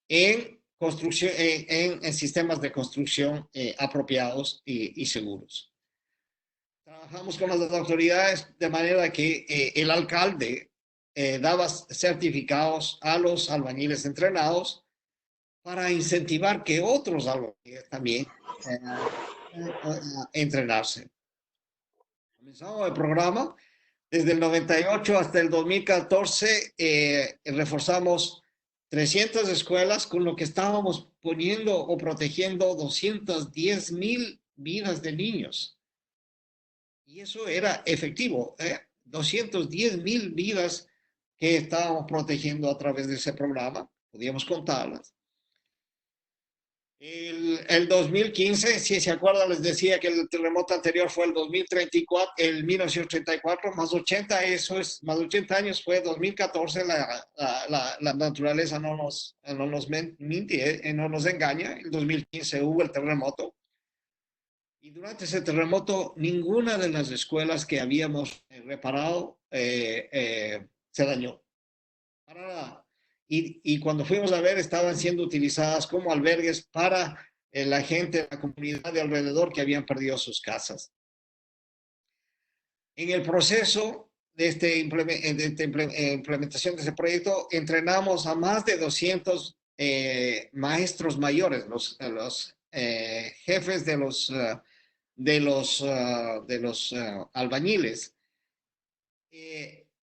en construcción, en sistemas de construcción apropiados y seguros. Trabajamos con las autoridades de manera que el alcalde daba certificados a los albañiles entrenados para incentivar que otros albañiles también entrenarse. Comenzamos el programa. Desde el 98 hasta el 2014 reforzamos 300 escuelas, con lo que estábamos poniendo o protegiendo 210,000 vidas de niños. Y eso era efectivo, 210,000 vidas que estábamos protegiendo a través de ese programa, podíamos contarlas. El 2015, si se acuerdan, les decía que el terremoto anterior fue el 2034, el 1934, más 80, eso es, más 80 años fue 2014, la naturaleza no nos miente, no nos engaña. El 2015 hubo el terremoto. Y durante ese terremoto, ninguna de las escuelas que habíamos reparado se dañó. Para nada. Y cuando fuimos a ver, estaban siendo utilizadas como albergues para la gente de la comunidad de alrededor que habían perdido sus casas. En el proceso de esta implementación de ese proyecto, entrenamos a más de 200 maestros mayores, los jefes de los albañiles,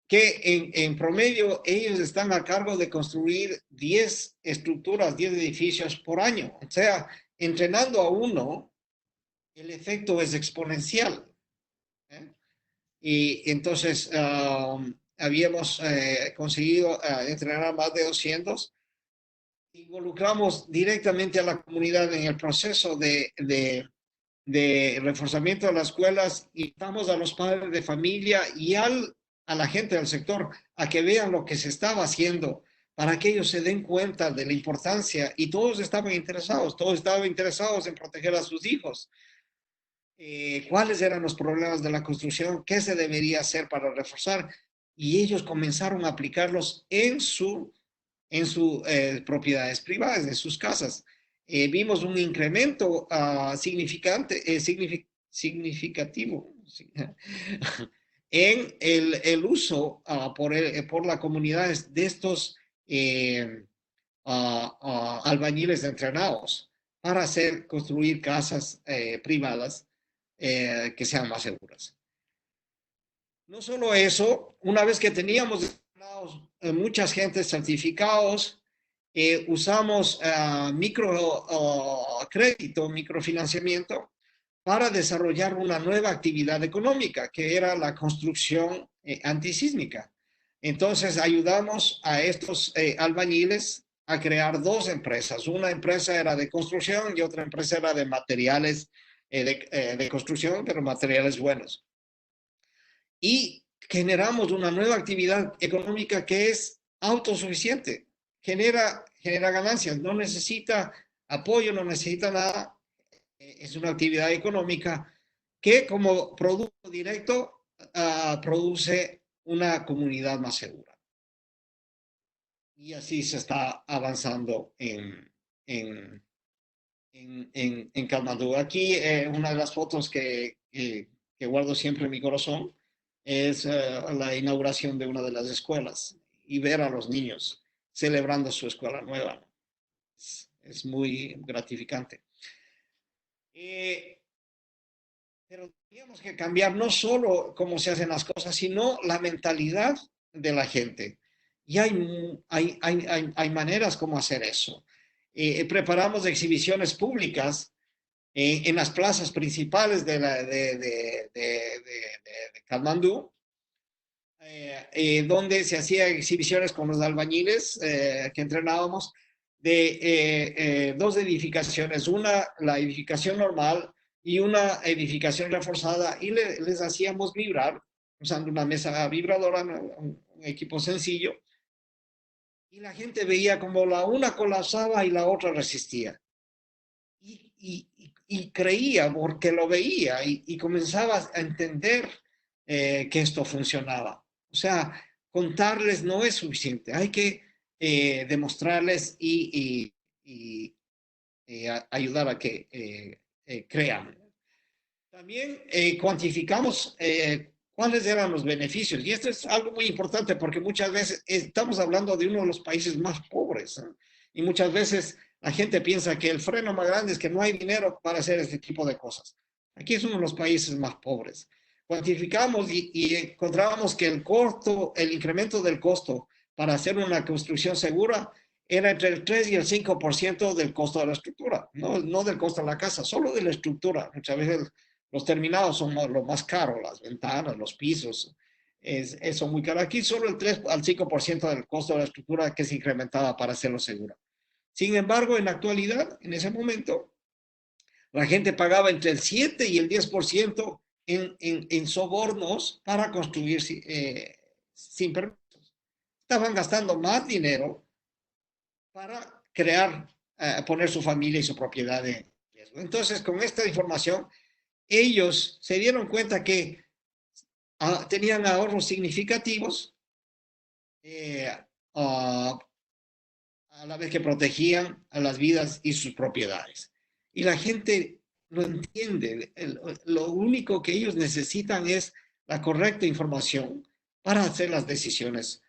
que en promedio ellos están a cargo de construir 10 estructuras, 10 edificios por año. O sea, entrenando a uno, el efecto es exponencial. Y entonces habíamos conseguido entrenar a más de 200. Involucramos directamente a la comunidad en el proceso de reforzamiento de las escuelas, y invitamos a los padres de familia y a la gente del sector a que vean lo que se estaba haciendo para que ellos se den cuenta de la importancia, y todos estaban interesados en proteger a sus hijos. Cuáles eran los problemas de la construcción, qué se debería hacer para reforzar, y ellos comenzaron a aplicarlos en sus propiedades privadas, en sus casas. Vimos un incremento significante significativo en el uso por la comunidad de estos albañiles entrenados para construir casas privadas que sean más seguras. No solo eso, una vez que teníamos muchas gentes certificados, usamos microcrédito, microfinanciamiento, para desarrollar una nueva actividad económica, que era la construcción antisísmica. Entonces ayudamos a estos albañiles a crear dos empresas. Una empresa era de construcción y otra empresa era de materiales de construcción, pero materiales buenos. Y generamos una nueva actividad económica que es autosuficiente, genera ganancias, no necesita apoyo, no necesita nada. Es una actividad económica que como producto directo produce una comunidad más segura. Y así se está avanzando en Katmandú. Aquí una de las fotos que guardo siempre en mi corazón es la inauguración de una de las escuelas y ver a los niños celebrando su escuela nueva. Es muy gratificante. Pero teníamos que cambiar no solo cómo se hacen las cosas, sino la mentalidad de la gente. Y hay maneras como hacer eso. Preparamos exhibiciones públicas en las plazas principales de Katmandú, donde se hacían exhibiciones con los albañiles que entrenábamos de dos edificaciones, la edificación normal y una edificación reforzada, y les hacíamos vibrar usando una mesa vibradora, un equipo sencillo, y la gente veía como la una colapsaba y la otra resistía. Y creía porque lo veía y comenzaba a entender que esto funcionaba. O sea, contarles no es suficiente, hay que demostrarles y ayudar a que crean. También cuantificamos cuáles eran los beneficios. Y esto es algo muy importante porque muchas veces estamos hablando de uno de los países más pobres, ¿eh? Y muchas veces la gente piensa que el freno más grande es que no hay dinero para hacer este tipo de cosas. Aquí es uno de los países más pobres. Cuantificamos y encontrábamos que el incremento del costo para hacer una construcción segura era entre el 3 y el 5% del costo de la estructura, no del costo de la casa, solo de la estructura. Muchas veces los terminados son lo más caro, las ventanas, los pisos, eso muy caro. Aquí solo el 3 al 5% del costo de la estructura que se incrementaba para hacerlo seguro. Sin embargo, en la actualidad, en ese momento, la gente pagaba entre el 7 y el 10% en sobornos para construir sin permisos. Estaban gastando más dinero para poner su familia y su propiedad en riesgo. Entonces, con esta información, ellos se dieron cuenta que tenían ahorros significativos a la vez que protegían a las vidas y sus propiedades. Y la gente lo entiende. Lo único que ellos necesitan es la correcta información para hacer las decisiones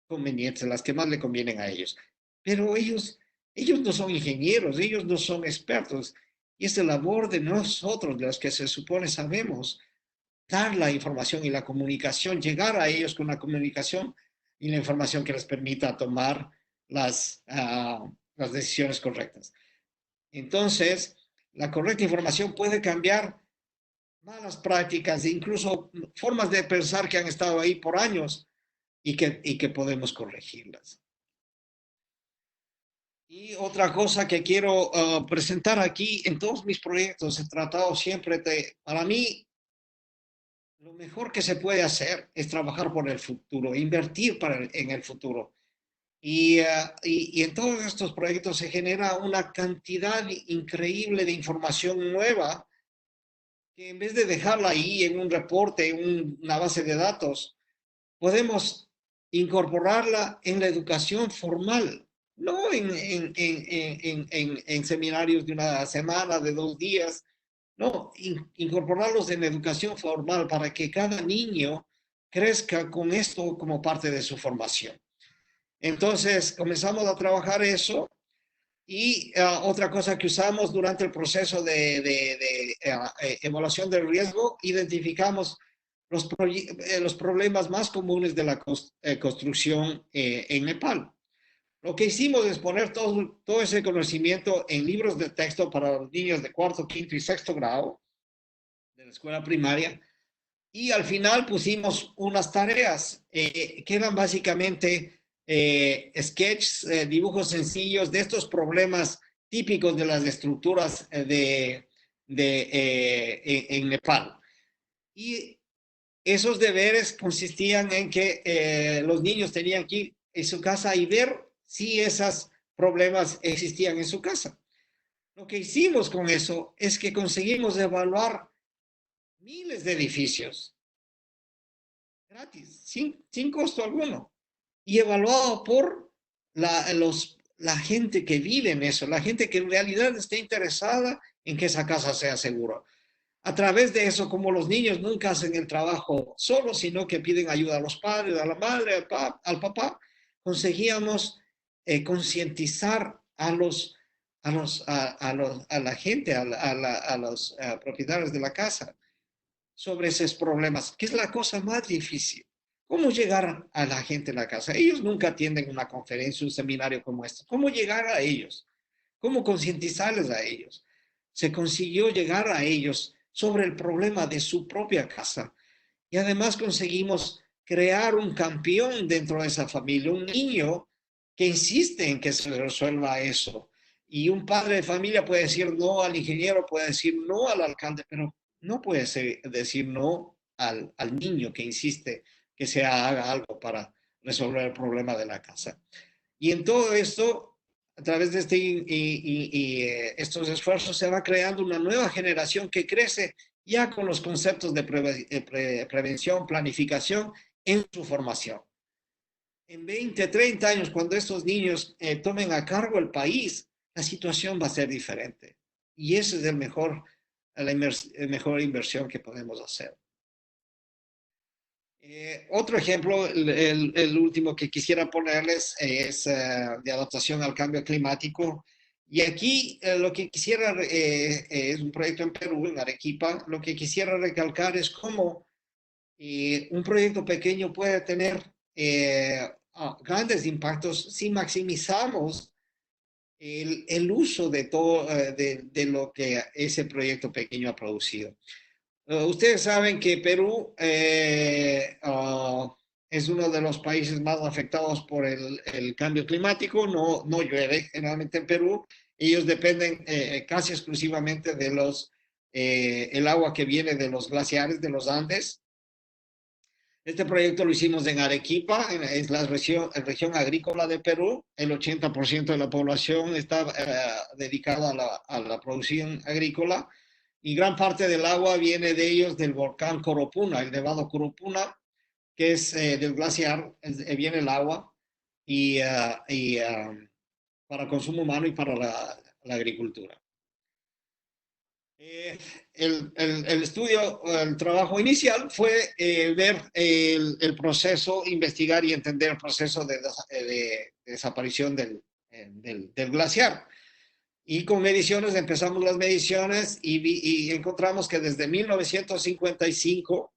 convenientes, las que más le convienen a ellos. Pero ellos no son ingenieros, ellos no son expertos. Y es la labor de nosotros, de los que se supone sabemos, dar la información y la comunicación, llegar a ellos con la comunicación y la información que les permita tomar las decisiones correctas. Entonces, la correcta información puede cambiar malas prácticas e incluso formas de pensar que han estado ahí por años y que podemos corregirlas. Y otra cosa que quiero presentar aquí, en todos mis proyectos he tratado siempre para mí, lo mejor que se puede hacer es trabajar por el futuro, invertir en el futuro. Y en todos estos proyectos se genera una cantidad increíble de información nueva que en vez de dejarla ahí en un reporte, en una base de datos, podemos incorporarla en la educación formal. no en seminarios de una semana, de 2 días, no, incorporarlos en educación formal para que cada niño crezca con esto como parte de su formación. Entonces comenzamos a trabajar eso y otra cosa que usamos durante el proceso de evaluación del riesgo, identificamos los problemas más comunes de la construcción en Nepal. Lo que hicimos es poner todo ese conocimiento en libros de texto para los niños de cuarto, quinto y sexto grado de la escuela primaria. Y al final pusimos unas tareas que eran básicamente sketches, dibujos sencillos de estos problemas típicos de las estructuras en Nepal. Y esos deberes consistían en que los niños tenían que ir en su casa y ver si esos problemas existían en su casa. Lo que hicimos con eso es que conseguimos evaluar miles de edificios gratis, sin costo alguno, y evaluado por la gente que vive en eso, la gente que en realidad está interesada en que esa casa sea segura. A través de eso, como los niños nunca hacen el trabajo solos, sino que piden ayuda a los padres, a la madre, al papá, conseguíamos concientizar a la gente, a los propietarios de la casa sobre esos problemas, que es la cosa más difícil. ¿Cómo llegar a la gente en la casa? Ellos nunca atienden una conferencia, un seminario como este. ¿Cómo llegar a ellos? ¿Cómo concientizarles a ellos? Se consiguió llegar a ellos sobre el problema de su propia casa. Y además conseguimos crear un campeón dentro de esa familia, un niño que insiste en que se resuelva eso. Y un padre de familia puede decir no al ingeniero, puede decir no al alcalde, pero no puede decir no al niño que insiste que se haga algo para resolver el problema de la casa. Y en todo esto, a través de estos esfuerzos, se va creando una nueva generación que crece ya con los conceptos de prevención, planificación en su formación. En 20, 30 años, cuando estos niños tomen a cargo el país, la situación va a ser diferente. Y esa es la mejor inversión que podemos hacer. Otro ejemplo, el último que quisiera ponerles es de adaptación al cambio climático. Y aquí lo que quisiera, es un proyecto en Perú, en Arequipa, lo que quisiera recalcar es cómo un proyecto pequeño puede tener grandes impactos si maximizamos el uso de todo, de lo que ese proyecto pequeño ha producido. Ustedes saben que Perú es uno de los países más afectados por el cambio climático. No llueve generalmente en Perú. Ellos dependen casi exclusivamente de el agua que viene de los glaciares de los Andes. Este proyecto lo hicimos en Arequipa, es la región agrícola de Perú. El 80% de la población está dedicada a la producción agrícola y gran parte del agua viene de ellos del volcán Coropuna, el Nevado Coropuna, que es del glaciar, viene el agua para consumo humano y para la agricultura. El estudio, el trabajo inicial fue ver el proceso, investigar y entender el proceso de desaparición del glaciar. Y con mediciones, empezamos las mediciones y encontramos que desde 1955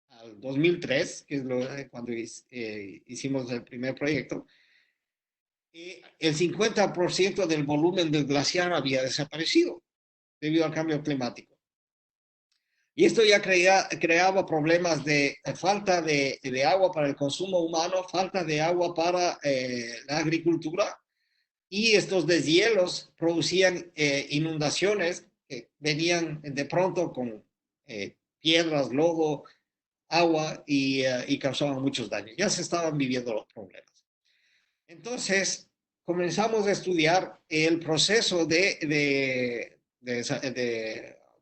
al 2003, que es cuando hicimos el primer proyecto, el 50% del volumen del glaciar había desaparecido debido al cambio climático. Y esto ya creaba problemas de falta de agua para el consumo humano, falta de agua para la agricultura, y estos deshielos producían inundaciones que venían de pronto con piedras, lodo, agua y causaban muchos daños. Ya se estaban viviendo los problemas. Entonces, comenzamos a estudiar el proceso de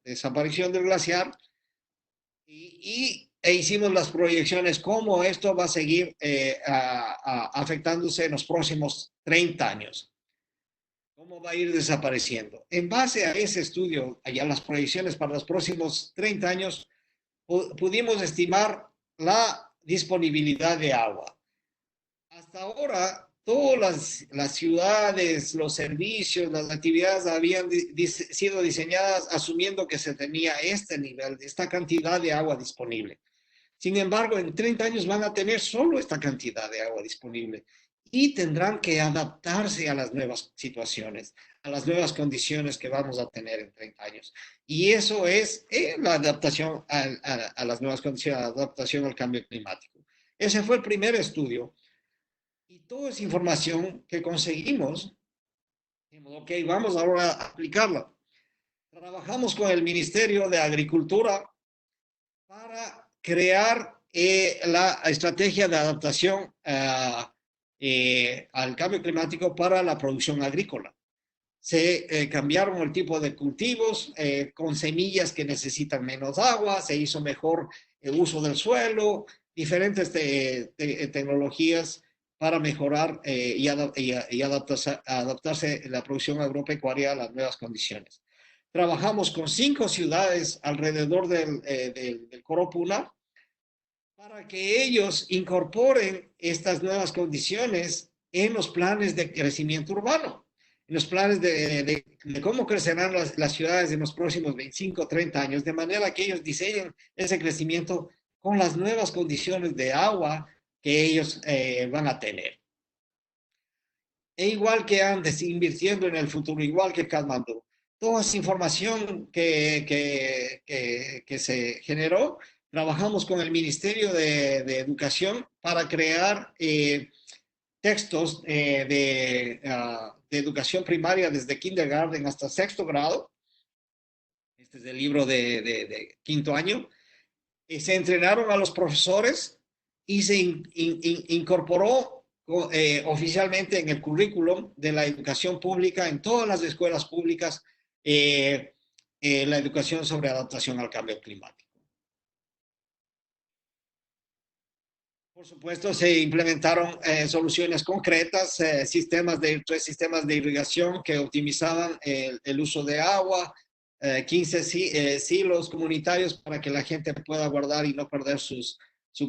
desaparición del glaciar e hicimos las proyecciones cómo esto va a seguir afectándose en los próximos 30 años. ¿Cómo va a ir desapareciendo? En base a ese estudio, allá las proyecciones para los próximos 30 años, pudimos estimar la disponibilidad de agua. Hasta ahora, todas las ciudades, los servicios, las actividades habían sido diseñadas asumiendo que se tenía este nivel, esta cantidad de agua disponible. Sin embargo, en 30 años van a tener solo esta cantidad de agua disponible y tendrán que adaptarse a las nuevas situaciones, a las nuevas condiciones que vamos a tener en 30 años. Y eso es la adaptación a las nuevas condiciones, la adaptación al cambio climático. Ese fue el primer estudio. Y toda esa información que conseguimos, dijimos, ok, vamos ahora a aplicarla. Trabajamos con el Ministerio de Agricultura para crear la estrategia de adaptación al cambio climático para la producción agrícola. Se cambiaron el tipo de cultivos con semillas que necesitan menos agua, se hizo mejor el uso del suelo, diferentes tecnologías para mejorar y adaptarse la producción agropecuaria a las nuevas condiciones. Trabajamos con 5 ciudades alrededor del Coropuna para que ellos incorporen estas nuevas condiciones en los planes de crecimiento urbano, en los planes de cómo crecerán las ciudades en los próximos 25, 30 años, de manera que ellos diseñen ese crecimiento con las nuevas condiciones de agua que ellos van a tener. E igual que antes, invirtiendo en el futuro, igual que Katmandú. Toda esa información que se generó, trabajamos con el Ministerio de Educación para crear textos de educación primaria desde kindergarten hasta 6º grado. Este es el libro de 5º año. Se entrenaron a los profesores y se incorporó oficialmente en el currículum de la educación pública en todas las escuelas públicas la educación sobre adaptación al cambio climático. Por supuesto, se implementaron soluciones concretas, 3 sistemas de irrigación que optimizaban el uso de agua, 15 silos comunitarios para que la gente pueda guardar y no perder su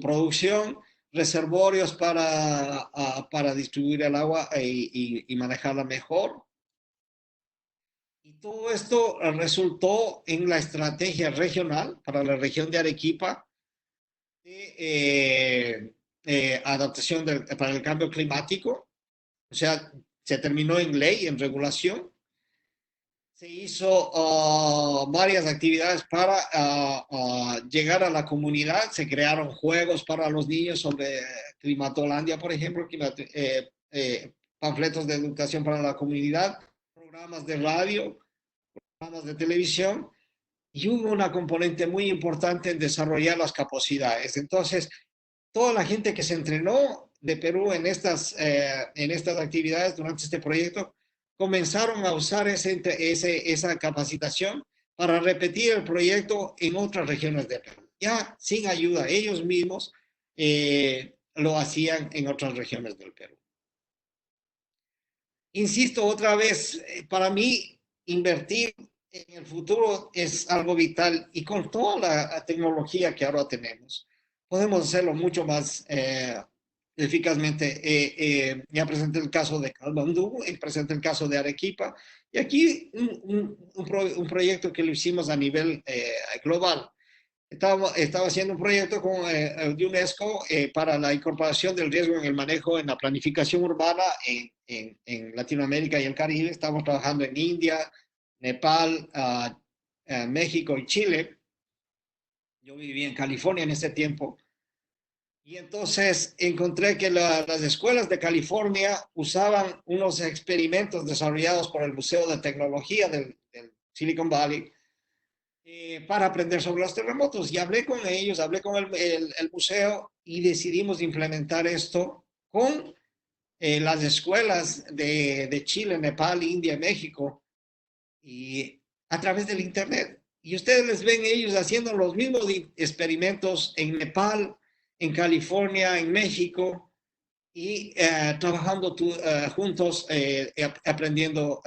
producción, reservorios para distribuir el agua y manejarla mejor. Y todo esto resultó en la estrategia regional para la región de Arequipa de adaptación para el cambio climático. O sea, se terminó en ley, en regulación. Se hizo varias actividades para llegar a la comunidad. Se crearon juegos para los niños sobre Climatolandia, por ejemplo, panfletos de educación para la comunidad, programas de radio, programas de televisión, y hubo una componente muy importante en desarrollar las capacidades. Entonces, toda la gente que se entrenó de Perú en estas actividades durante este proyecto comenzaron a usar esa capacitación para repetir el proyecto en otras regiones de Perú. Ya sin ayuda, ellos mismos lo hacían en otras regiones del Perú. Insisto otra vez, para mí invertir en el futuro es algo vital, y con toda la tecnología que ahora tenemos, podemos hacerlo mucho más eficazmente. Ya presenté el caso de Katmandú, presenté el caso de Arequipa, y aquí un proyecto que lo hicimos a nivel global. Estaba haciendo un proyecto con de UNESCO para la incorporación del riesgo en el manejo en la planificación urbana en Latinoamérica y el Caribe. Estamos trabajando en India, Nepal, México y Chile. Yo viví en California en ese tiempo. Y entonces encontré que las escuelas de California usaban unos experimentos desarrollados por el Museo de Tecnología del Silicon Valley para aprender sobre los terremotos. Y hablé con ellos, hablé con el museo, y decidimos implementar esto con las escuelas de Chile, Nepal, India, México, y a través del Internet. y ustedes les ven ellos haciendo los mismos experimentos en Nepal, en California, en México, y trabajando juntos, aprendiendo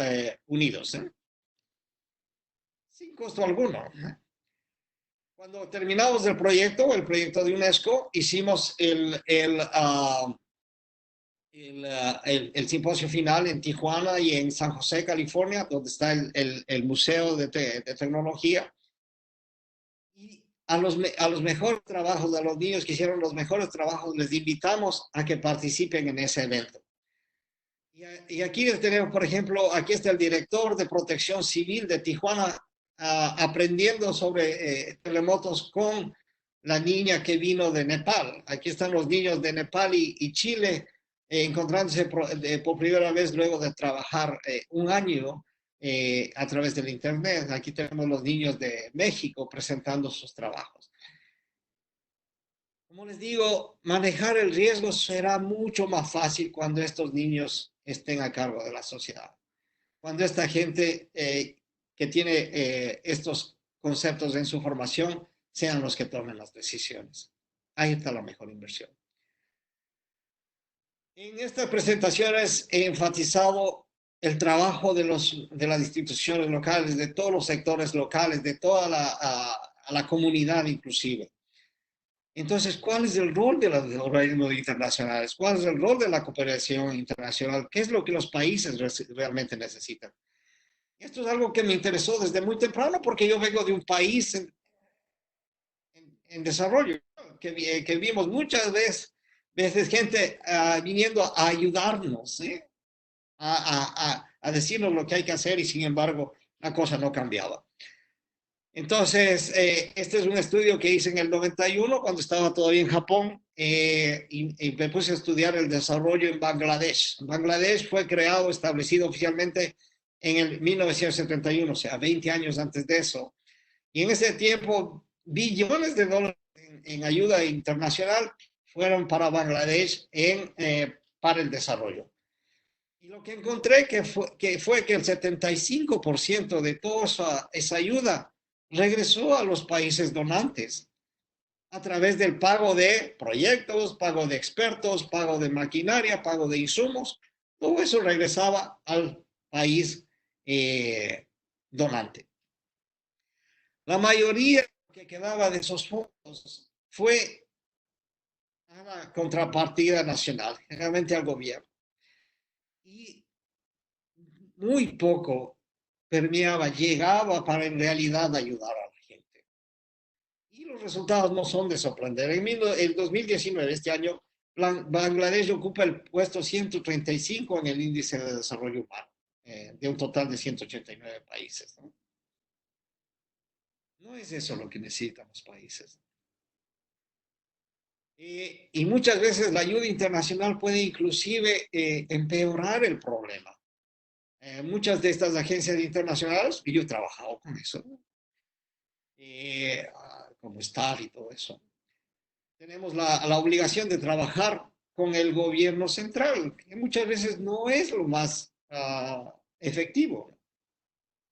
unidos, sin costo alguno. Cuando terminamos el proyecto de UNESCO, hicimos el simposio final en Tijuana y en San José, California, donde está el Museo de Tecnología. Y a los mejores trabajos, a los niños que hicieron los mejores trabajos, les invitamos a que participen en ese evento. Y aquí tenemos, por ejemplo, aquí está el director de Protección Civil de Tijuana, aprendiendo sobre terremotos con la niña que vino de Nepal. Aquí están los niños de Nepal y Chile, encontrándose por primera vez luego de trabajar un año a través del Internet. Aquí tenemos los niños de México presentando sus trabajos. Como les digo, manejar el riesgo será mucho más fácil cuando estos niños estén a cargo de la sociedad. Cuando esta gente que tiene estos conceptos en su formación sean los que tomen las decisiones. Ahí está la mejor inversión. En estas presentaciones he enfatizado el trabajo de las instituciones locales, de todos los sectores locales, de toda la comunidad inclusive. Entonces, ¿cuál es el rol de los organismos internacionales? ¿Cuál es el rol de la cooperación internacional? ¿Qué es lo que los países realmente necesitan? Esto es algo que me interesó desde muy temprano porque yo vengo de un país en desarrollo, que vimos muchas veces gente viniendo a ayudarnos, a decirnos lo que hay que hacer y sin embargo la cosa no cambiaba. Entonces, este es un estudio que hice en el 91 cuando estaba todavía en Japón y me puse a estudiar el desarrollo en Bangladesh. Bangladesh fue creado, establecido oficialmente en el 1971, o sea, 20 años antes de eso. Y en ese tiempo, billones de dólares en ayuda internacional fueron para Bangladesh para el desarrollo. Y lo que encontré fue que el 75% de toda esa ayuda regresó a los países donantes a través del pago de proyectos, pago de expertos, pago de maquinaria, pago de insumos. Todo eso regresaba al país donante. La mayoría que quedaba de esos fondos fue a la contrapartida nacional, generalmente al gobierno. Y muy poco llegaba para en realidad ayudar a la gente. Y los resultados no son de sorprender. En 2019, este año, Bangladesh ocupa el puesto 135 en el índice de desarrollo humano, de un total de 189 países. No es eso lo que necesitan los países. Y muchas veces la ayuda internacional puede inclusive empeorar el problema. Muchas de estas agencias internacionales, y yo he trabajado con eso, como staff y todo eso, tenemos la obligación de trabajar con el gobierno central, que muchas veces no es lo más efectivo.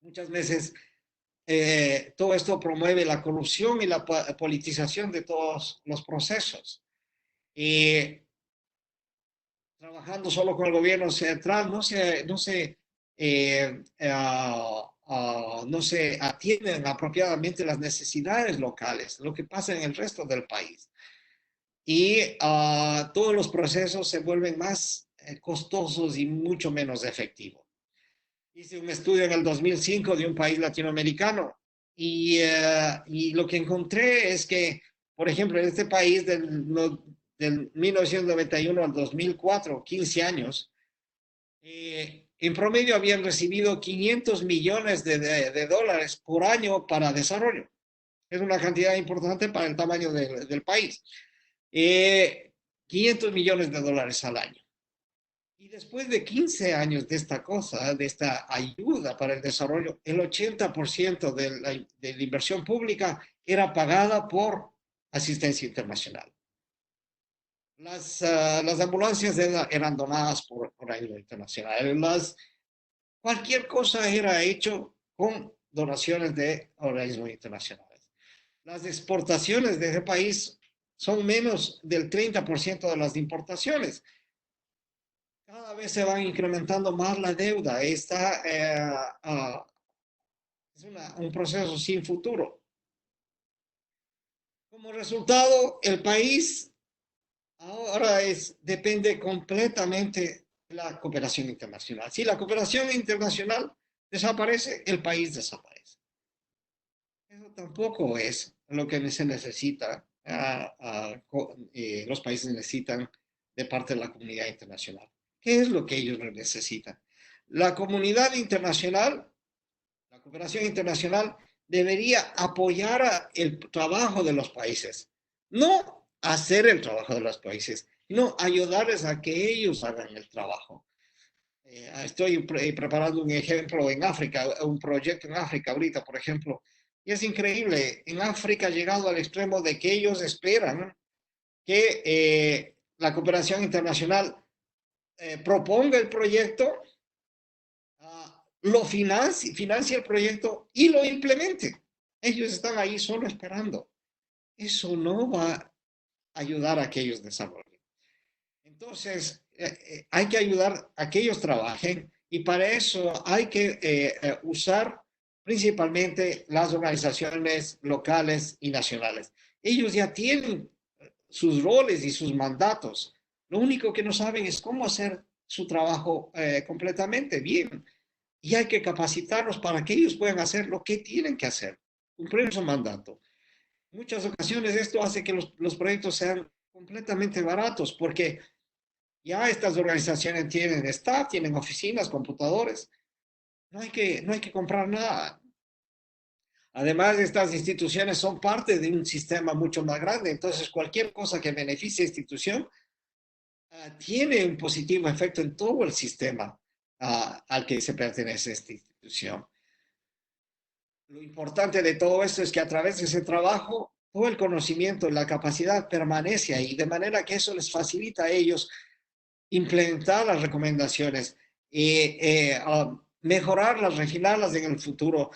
Muchas veces todo esto promueve la corrupción y la politización de todos los procesos. Trabajando solo con el gobierno central no se atienden apropiadamente las necesidades locales, lo que pasa en el resto del país. Y todos los procesos se vuelven más costosos y mucho menos efectivos. Hice un estudio en el 2005 de un país latinoamericano y lo que encontré es que, por ejemplo, en este país del 1991 al 2004, 15 años, en promedio habían recibido 500 millones de dólares por año para desarrollo. Es una cantidad importante para el tamaño del país. 500 millones de dólares al año. Y después de 15 años de esta cosa, de esta ayuda para el desarrollo, el 80% de la inversión pública era pagada por asistencia internacional. Las ambulancias eran donadas por ayuda internacional. Cualquier cosa era hecho con donaciones de organismos internacionales. Las exportaciones de ese país son menos del 30% de las importaciones. Cada vez se va incrementando más la deuda. Es un proceso sin futuro. Como resultado, el país ahora depende completamente de la cooperación internacional. Si la cooperación internacional desaparece, el país desaparece. Eso tampoco es lo que se necesita, los países necesitan de parte de la comunidad internacional. ¿Qué es lo que ellos necesitan? La comunidad internacional, la cooperación internacional, debería apoyar el trabajo de los países, no hacer el trabajo de los países, sino ayudarles a que ellos hagan el trabajo. Estoy preparando un ejemplo en África, un proyecto en África ahorita, por ejemplo, y es increíble. En África ha llegado al extremo de que ellos esperan que la cooperación internacional proponga el proyecto, lo financie el proyecto y lo implemente. Ellos están ahí solo esperando. Eso no va a ayudar a que ellos desarrollen. Entonces, hay que ayudar a que ellos trabajen y para eso hay que usar principalmente las organizaciones locales y nacionales. Ellos ya tienen sus roles y sus mandatos. Lo único que no saben es cómo hacer su trabajo completamente bien. Y hay que capacitarlos para que ellos puedan hacer lo que tienen que hacer, cumplir su mandato. En muchas ocasiones esto hace que los proyectos sean completamente baratos porque ya estas organizaciones tienen staff, tienen oficinas, computadores. No hay que comprar nada. Además, estas instituciones son parte de un sistema mucho más grande. Entonces, cualquier cosa que beneficie a la institución tiene un positivo efecto en todo el sistema al que se pertenece esta institución. Lo importante de todo esto es que a través de ese trabajo, todo el conocimiento y la capacidad permanece ahí, de manera que eso les facilita a ellos implementar las recomendaciones y mejorarlas, refinarlas en el futuro,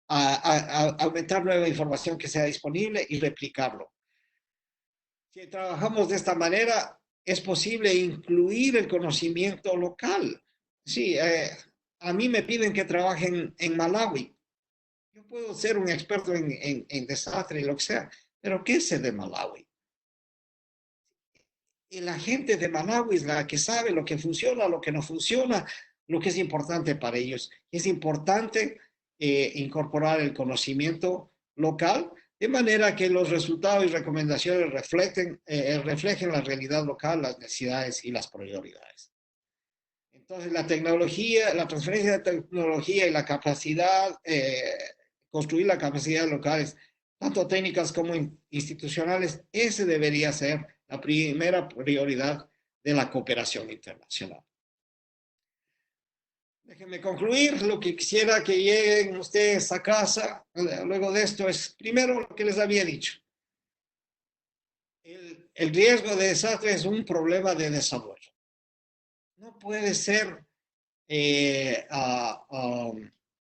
aumentar nueva información que sea disponible y replicarlo. Si trabajamos de esta manera, es posible incluir el conocimiento local. Sí, a mí me piden que trabaje en Malawi. Yo puedo ser un experto en desastre y lo que sea, pero ¿qué sé de Malawi? Y la gente de Malawi es la que sabe lo que funciona, lo que no funciona, lo que es importante para ellos. Es importante incorporar el conocimiento local de manera que los resultados y recomendaciones reflejen la realidad local, las necesidades y las prioridades. Entonces, la tecnología, la transferencia de tecnología y la capacidad, construir la capacidad locales, tanto técnicas como institucionales, ese debería ser la primera prioridad de la cooperación internacional. Déjenme concluir. Lo que quisiera que lleguen ustedes a casa luego de esto es, primero, lo que les había dicho. El riesgo de desastre es un problema de desarrollo. No puede ser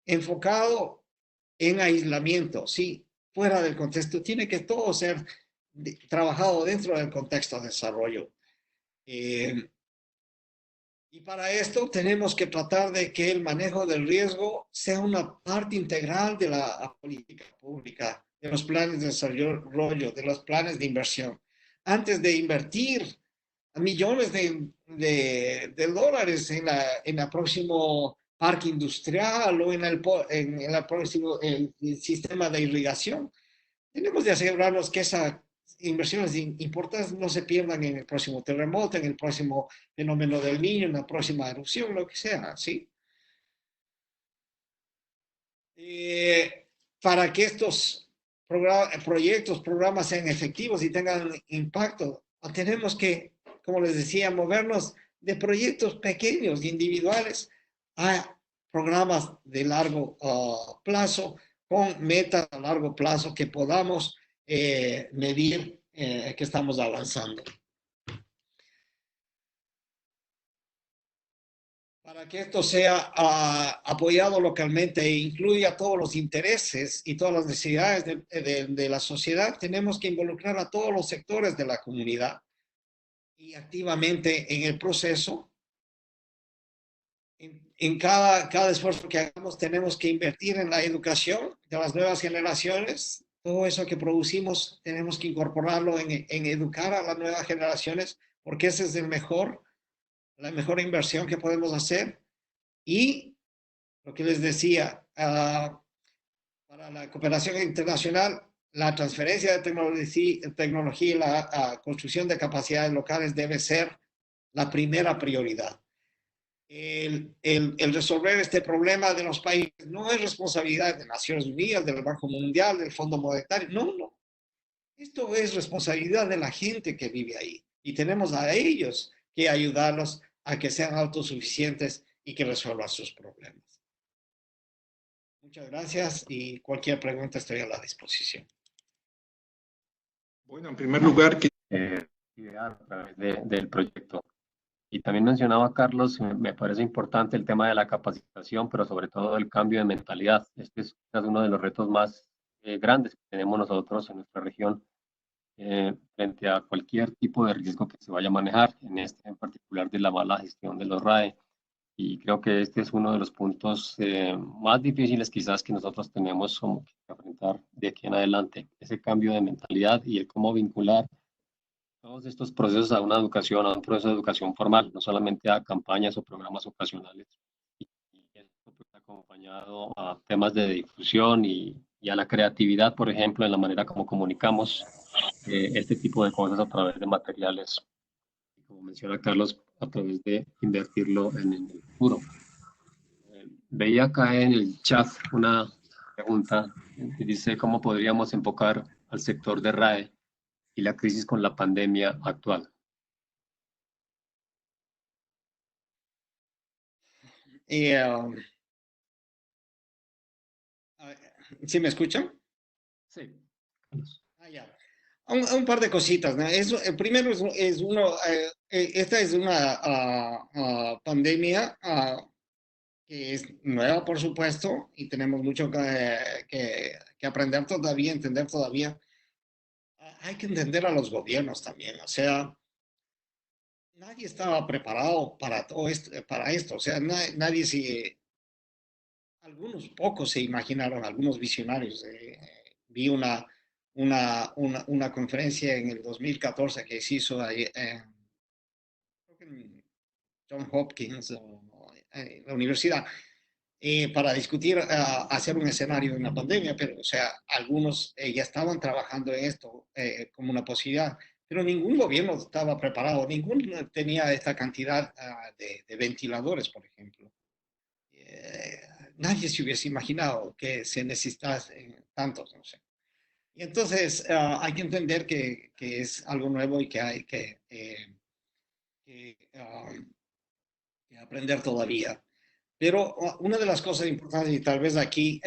enfocado en aislamiento, sí, fuera del contexto. Tiene que todo ser trabajado dentro del contexto de desarrollo. Y para esto tenemos que tratar de que el manejo del riesgo sea una parte integral de la política pública, de los planes de desarrollo, de los planes de inversión. Antes de invertir millones de dólares en el próximo parque industrial o en el próximo sistema de irrigación, tenemos de asegurarnos que esas inversiones importantes no se pierdan en el próximo terremoto, en el próximo fenómeno del Niño, en la próxima erupción, lo que sea, ¿sí? Para que estos programas sean efectivos y tengan impacto, tenemos que, como les decía, movernos de proyectos pequeños, individuales, a programas de largo plazo, con metas a largo plazo que podamos medir que estamos avanzando. para que esto sea apoyado localmente e incluya todos los intereses y todas las necesidades de la sociedad, tenemos que involucrar a todos los sectores de la comunidad y activamente en el proceso. En cada esfuerzo que hagamos tenemos que invertir en la educación de las nuevas generaciones. Todo eso que producimos tenemos que incorporarlo en educar a las nuevas generaciones, porque esa es la mejor inversión que podemos hacer. Y lo que les decía, para la cooperación internacional, la transferencia de tecnología y la construcción de capacidades locales debe ser la primera prioridad. El resolver este problema de los países no es responsabilidad de Naciones Unidas, del Banco Mundial, del Fondo Monetario, no, no. Esto es responsabilidad de la gente que vive ahí y tenemos a ellos que ayudarlos a que sean autosuficientes y que resuelvan sus problemas. Muchas gracias y cualquier pregunta estoy a la disposición. Bueno, en primer lugar, Idear a través del proyecto. Y también mencionaba Carlos, me parece importante el tema de la capacitación, pero sobre todo el cambio de mentalidad. Este es uno de los retos más grandes que tenemos nosotros en nuestra región frente a cualquier tipo de riesgo que se vaya a manejar, en particular de la mala gestión de los RAE. Y creo que este es uno de los puntos más difíciles quizás que nosotros tenemos como que afrontar de aquí en adelante, ese cambio de mentalidad y el cómo vincular todos estos procesos a una educación, a un proceso de educación formal, no solamente a campañas o programas ocasionales. Y esto pues, acompañado a temas de difusión y a la creatividad, por ejemplo, en la manera como comunicamos este tipo de cosas a través de materiales, como menciona Carlos, a través de invertirlo en el futuro. Veía acá en el chat una pregunta que dice cómo podríamos enfocar al sector de RAE y la crisis con la pandemia actual. ¿Sí me escuchan? Sí. Ya. Un par de cositas, ¿no? Primero esta es una pandemia que es nueva, por supuesto, y tenemos mucho que aprender todavía, entender todavía. Hay que entender a los gobiernos también, o sea, nadie estaba preparado para todo esto, o sea, nadie algunos pocos se imaginaron, algunos visionarios. Vi una conferencia en el 2014 que se hizo ahí, creo que en John Hopkins, la universidad, para discutir, hacer un escenario de una pandemia, pero, o sea, algunos ya estaban trabajando en esto como una posibilidad, pero ningún gobierno estaba preparado, ninguno tenía esta cantidad de ventiladores, por ejemplo. Nadie se hubiese imaginado que se necesitasen tantos, no sé. Y entonces hay que entender que es algo nuevo y que hay que aprender todavía. Pero una de las cosas importantes, y tal vez aquí,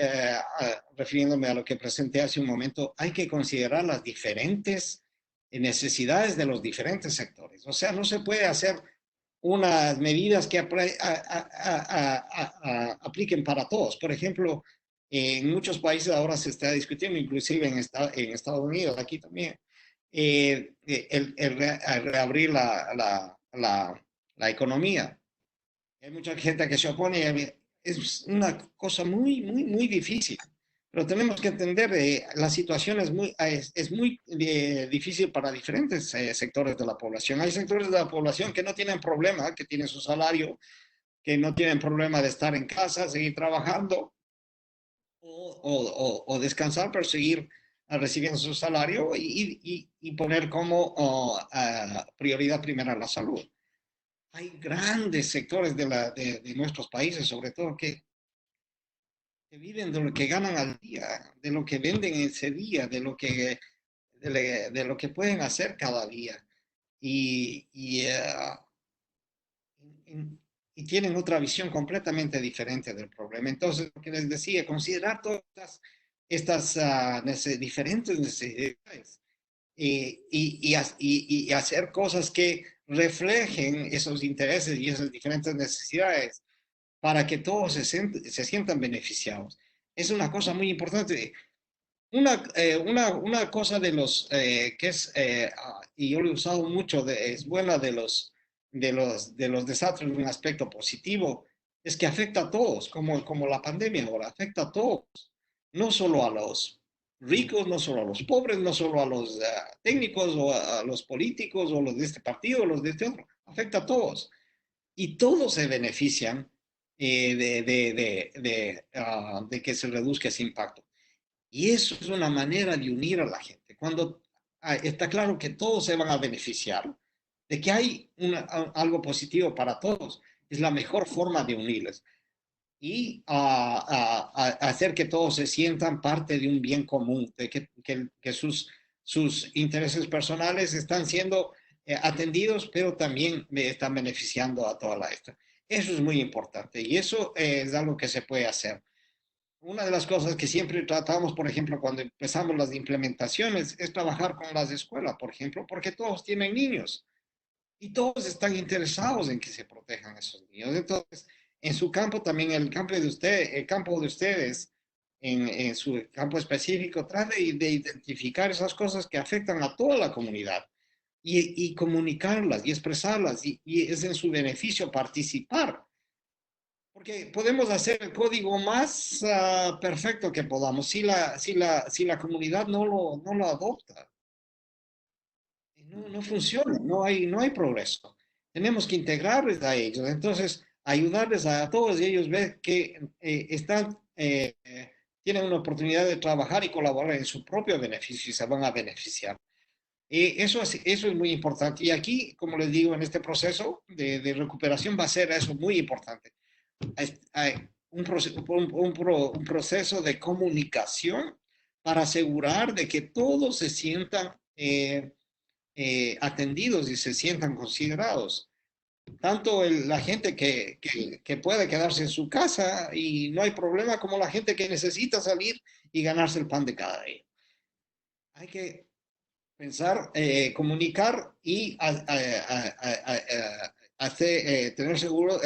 refiriéndome a lo que presenté hace un momento, hay que considerar las diferentes necesidades de los diferentes sectores. O sea, no se puede hacer unas medidas que apliquen para todos. Por ejemplo, en muchos países ahora se está discutiendo, inclusive en Estados Unidos, aquí también, el reabrir la economía. Hay mucha gente que se opone. Es una cosa muy, muy, muy difícil. Pero tenemos que entender que la situación es muy difícil para diferentes sectores de la población. Hay sectores de la población que no tienen problema, que tienen su salario, que no tienen problema de estar en casa, seguir trabajando o descansar, pero seguir recibiendo su salario y poner como prioridad primera la salud. Hay grandes sectores de nuestros países, sobre todo, que viven de lo que ganan al día, de lo que venden ese día, de lo que pueden hacer cada día. Y tienen otra visión completamente diferente del problema. Entonces, lo que les decía, considerar todas estas diferentes necesidades y hacer cosas que reflejen esos intereses y esas diferentes necesidades para que todos se sientan beneficiados. Es una cosa muy importante. Una cosa de los que es, y yo lo he usado mucho, es buena de los desastres en un aspecto positivo, es que afecta a todos, como la pandemia ahora, afecta a todos, no solo a los ricos, no solo a los pobres, no solo a los técnicos o a los políticos o los de este partido o los de este otro, afecta a todos. Y todos se benefician de que se reduzca ese impacto. Y eso es una manera de unir a la gente. Cuando está claro que todos se van a beneficiar, de que hay algo positivo para todos, es la mejor forma de unirles y hacer que todos se sientan parte de un bien común, de que sus intereses personales están siendo atendidos, pero también están beneficiando a toda la esta. Eso es muy importante y eso es algo que se puede hacer. Una de las cosas que siempre tratamos, por ejemplo, cuando empezamos las implementaciones, es trabajar con las escuelas, por ejemplo, porque todos tienen niños y todos están interesados en que se protejan esos niños. Entonces, en su campo también, el campo de ustedes, en su campo específico, trate de identificar esas cosas que afectan a toda la comunidad y comunicarlas y expresarlas y es en su beneficio participar. Porque podemos hacer el código más perfecto que podamos si la comunidad no lo adopta. No funciona, no hay progreso. Tenemos que integrarles a ellos. Entonces, ayudarles a todos ellos ver que tienen una oportunidad de trabajar y colaborar en su propio beneficio y se van a beneficiar. Eso es muy importante. Y aquí, como les digo, en este proceso de recuperación va a ser eso muy importante. Hay un proceso de comunicación para asegurar de que todos se sientan atendidos y se sientan considerados. Tanto la gente que puede quedarse en su casa y no hay problema, como la gente que necesita salir y ganarse el pan de cada día. Hay que pensar, comunicar y tener seguro,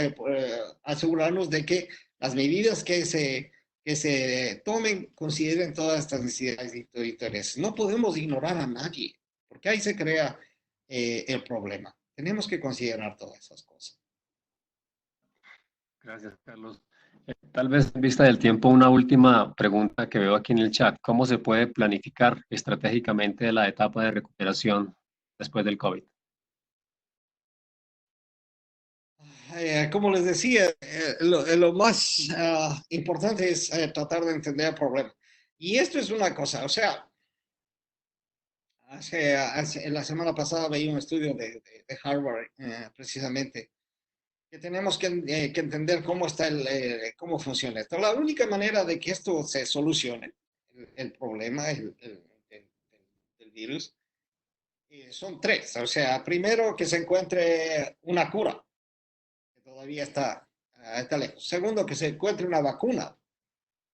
asegurarnos de que las medidas que se tomen consideren todas estas necesidades y intereses. No podemos ignorar a nadie, porque ahí se crea el problema. Tenemos que considerar todas esas cosas. Gracias, Carlos. Tal vez en vista del tiempo, una última pregunta que veo aquí en el chat. ¿Cómo se puede planificar estratégicamente la etapa de recuperación después del COVID? Como les decía, lo más importante es tratar de entender el problema. Y esto es una cosa, o sea, la semana pasada veía un estudio de Harvard, precisamente, que tenemos que entender cómo cómo funciona esto. La única manera de que esto se solucione, el problema del virus, son tres. O sea, primero que se encuentre una cura, que todavía está lejos. Segundo, que se encuentre una vacuna,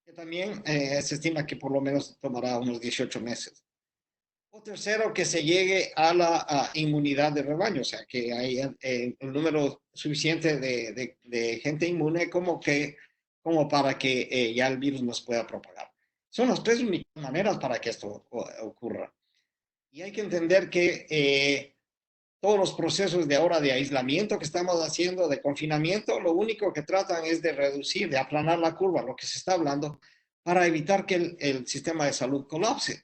que también se estima que por lo menos tomará unos 18 meses. O tercero, que se llegue a la inmunidad de rebaño, o sea, que haya un número suficiente de gente inmune como para que ya el virus nos pueda propagar. Son las tres únicas maneras para que esto ocurra. Y hay que entender que todos los procesos de ahora de aislamiento que estamos haciendo, de confinamiento, lo único que tratan es de reducir, de aplanar la curva, lo que se está hablando, para evitar que el sistema de salud colapse.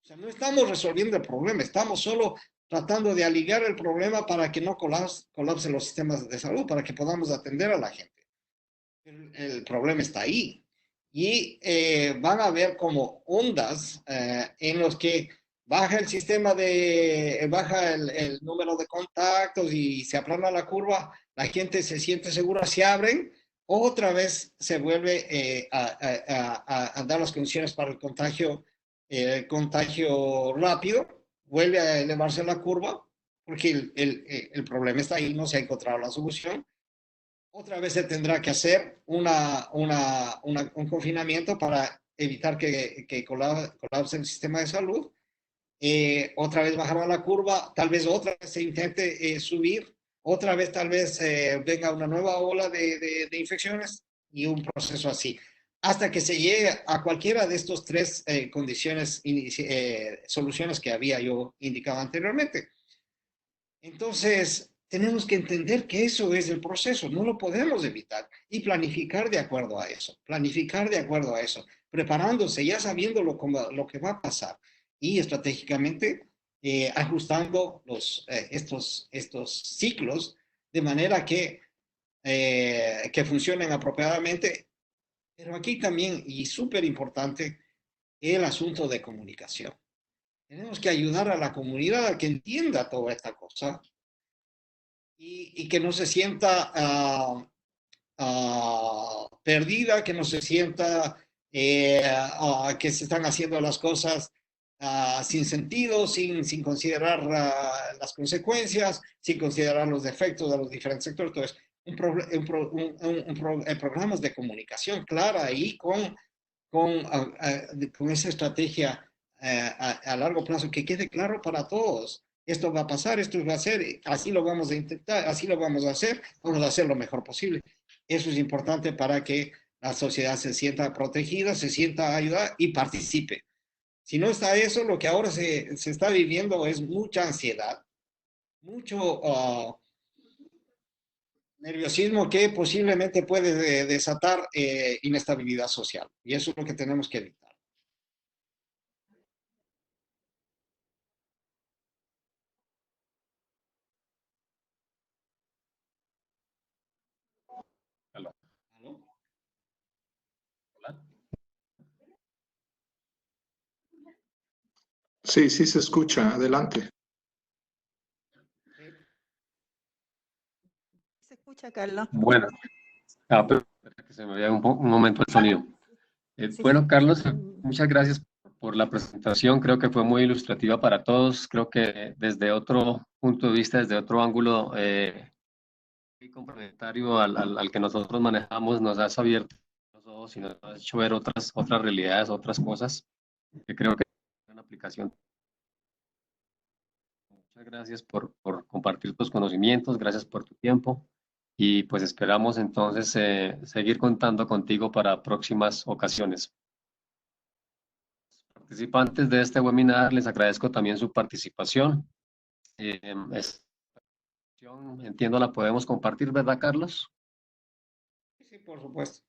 O sea, no estamos resolviendo el problema, estamos solo tratando de aliviar el problema para que no colapsen los sistemas de salud, para que podamos atender a la gente. El problema está ahí. Y van a haber como ondas en los que baja el número de contactos y se aplana la curva, la gente se siente segura, se abren, otra vez se vuelve a dar las condiciones para el contagio rápido, vuelve a elevarse la curva, porque el problema está ahí, no se ha encontrado la solución. Otra vez se tendrá que hacer un confinamiento para evitar que colapse el sistema de salud. Otra vez bajará la curva, tal vez otra vez se intente subir otra vez tal vez venga una nueva ola de infecciones y un proceso así, hasta que se llegue a cualquiera de estos tres condiciones, soluciones que había yo indicado anteriormente. Entonces, tenemos que entender que eso es el proceso, no lo podemos evitar y planificar de acuerdo a eso, planificar de acuerdo a eso, preparándose, ya sabiendo lo que va a pasar y estratégicamente ajustando estos ciclos de manera que funcionen apropiadamente. Pero aquí también, y súper importante, el asunto de comunicación. Tenemos que ayudar a la comunidad a que entienda toda esta cosa y que no se sienta perdida, que no se sienta que se están haciendo las cosas sin sentido, sin considerar las consecuencias, sin considerar los defectos de los diferentes sectores. Entonces, programas de comunicación clara y con esa estrategia a largo plazo que quede claro para todos. Esto va a pasar, esto va a ser, así lo vamos a intentar, así lo vamos a hacer lo mejor posible. Eso es importante para que la sociedad se sienta protegida, se sienta ayudada y participe. Si no está eso, lo que ahora se está viviendo es mucha ansiedad, mucho nerviosismo que posiblemente puede desatar inestabilidad social. Y eso es lo que tenemos que evitar. Aló. ¿No? Hola. Sí, sí se escucha. Adelante. ¿Se escucha, Carlos? Bueno, pero que se me vaya un momento el sonido. Sí, Bueno, sí. Carlos, muchas gracias por la presentación. Creo que fue muy ilustrativa para todos. Creo que desde otro punto de vista, desde otro ángulo muy complementario al que nosotros manejamos, nos has abierto los ojos y nos has hecho ver otras realidades, otras cosas que creo que tienen aplicación. Muchas gracias por compartir tus conocimientos, gracias por tu tiempo y pues esperamos entonces seguir contando contigo para próximas ocasiones. Participantes de este webinar, les agradezco también su participación. Entiendo la podemos compartir, ¿verdad, Carlos? Sí, por supuesto.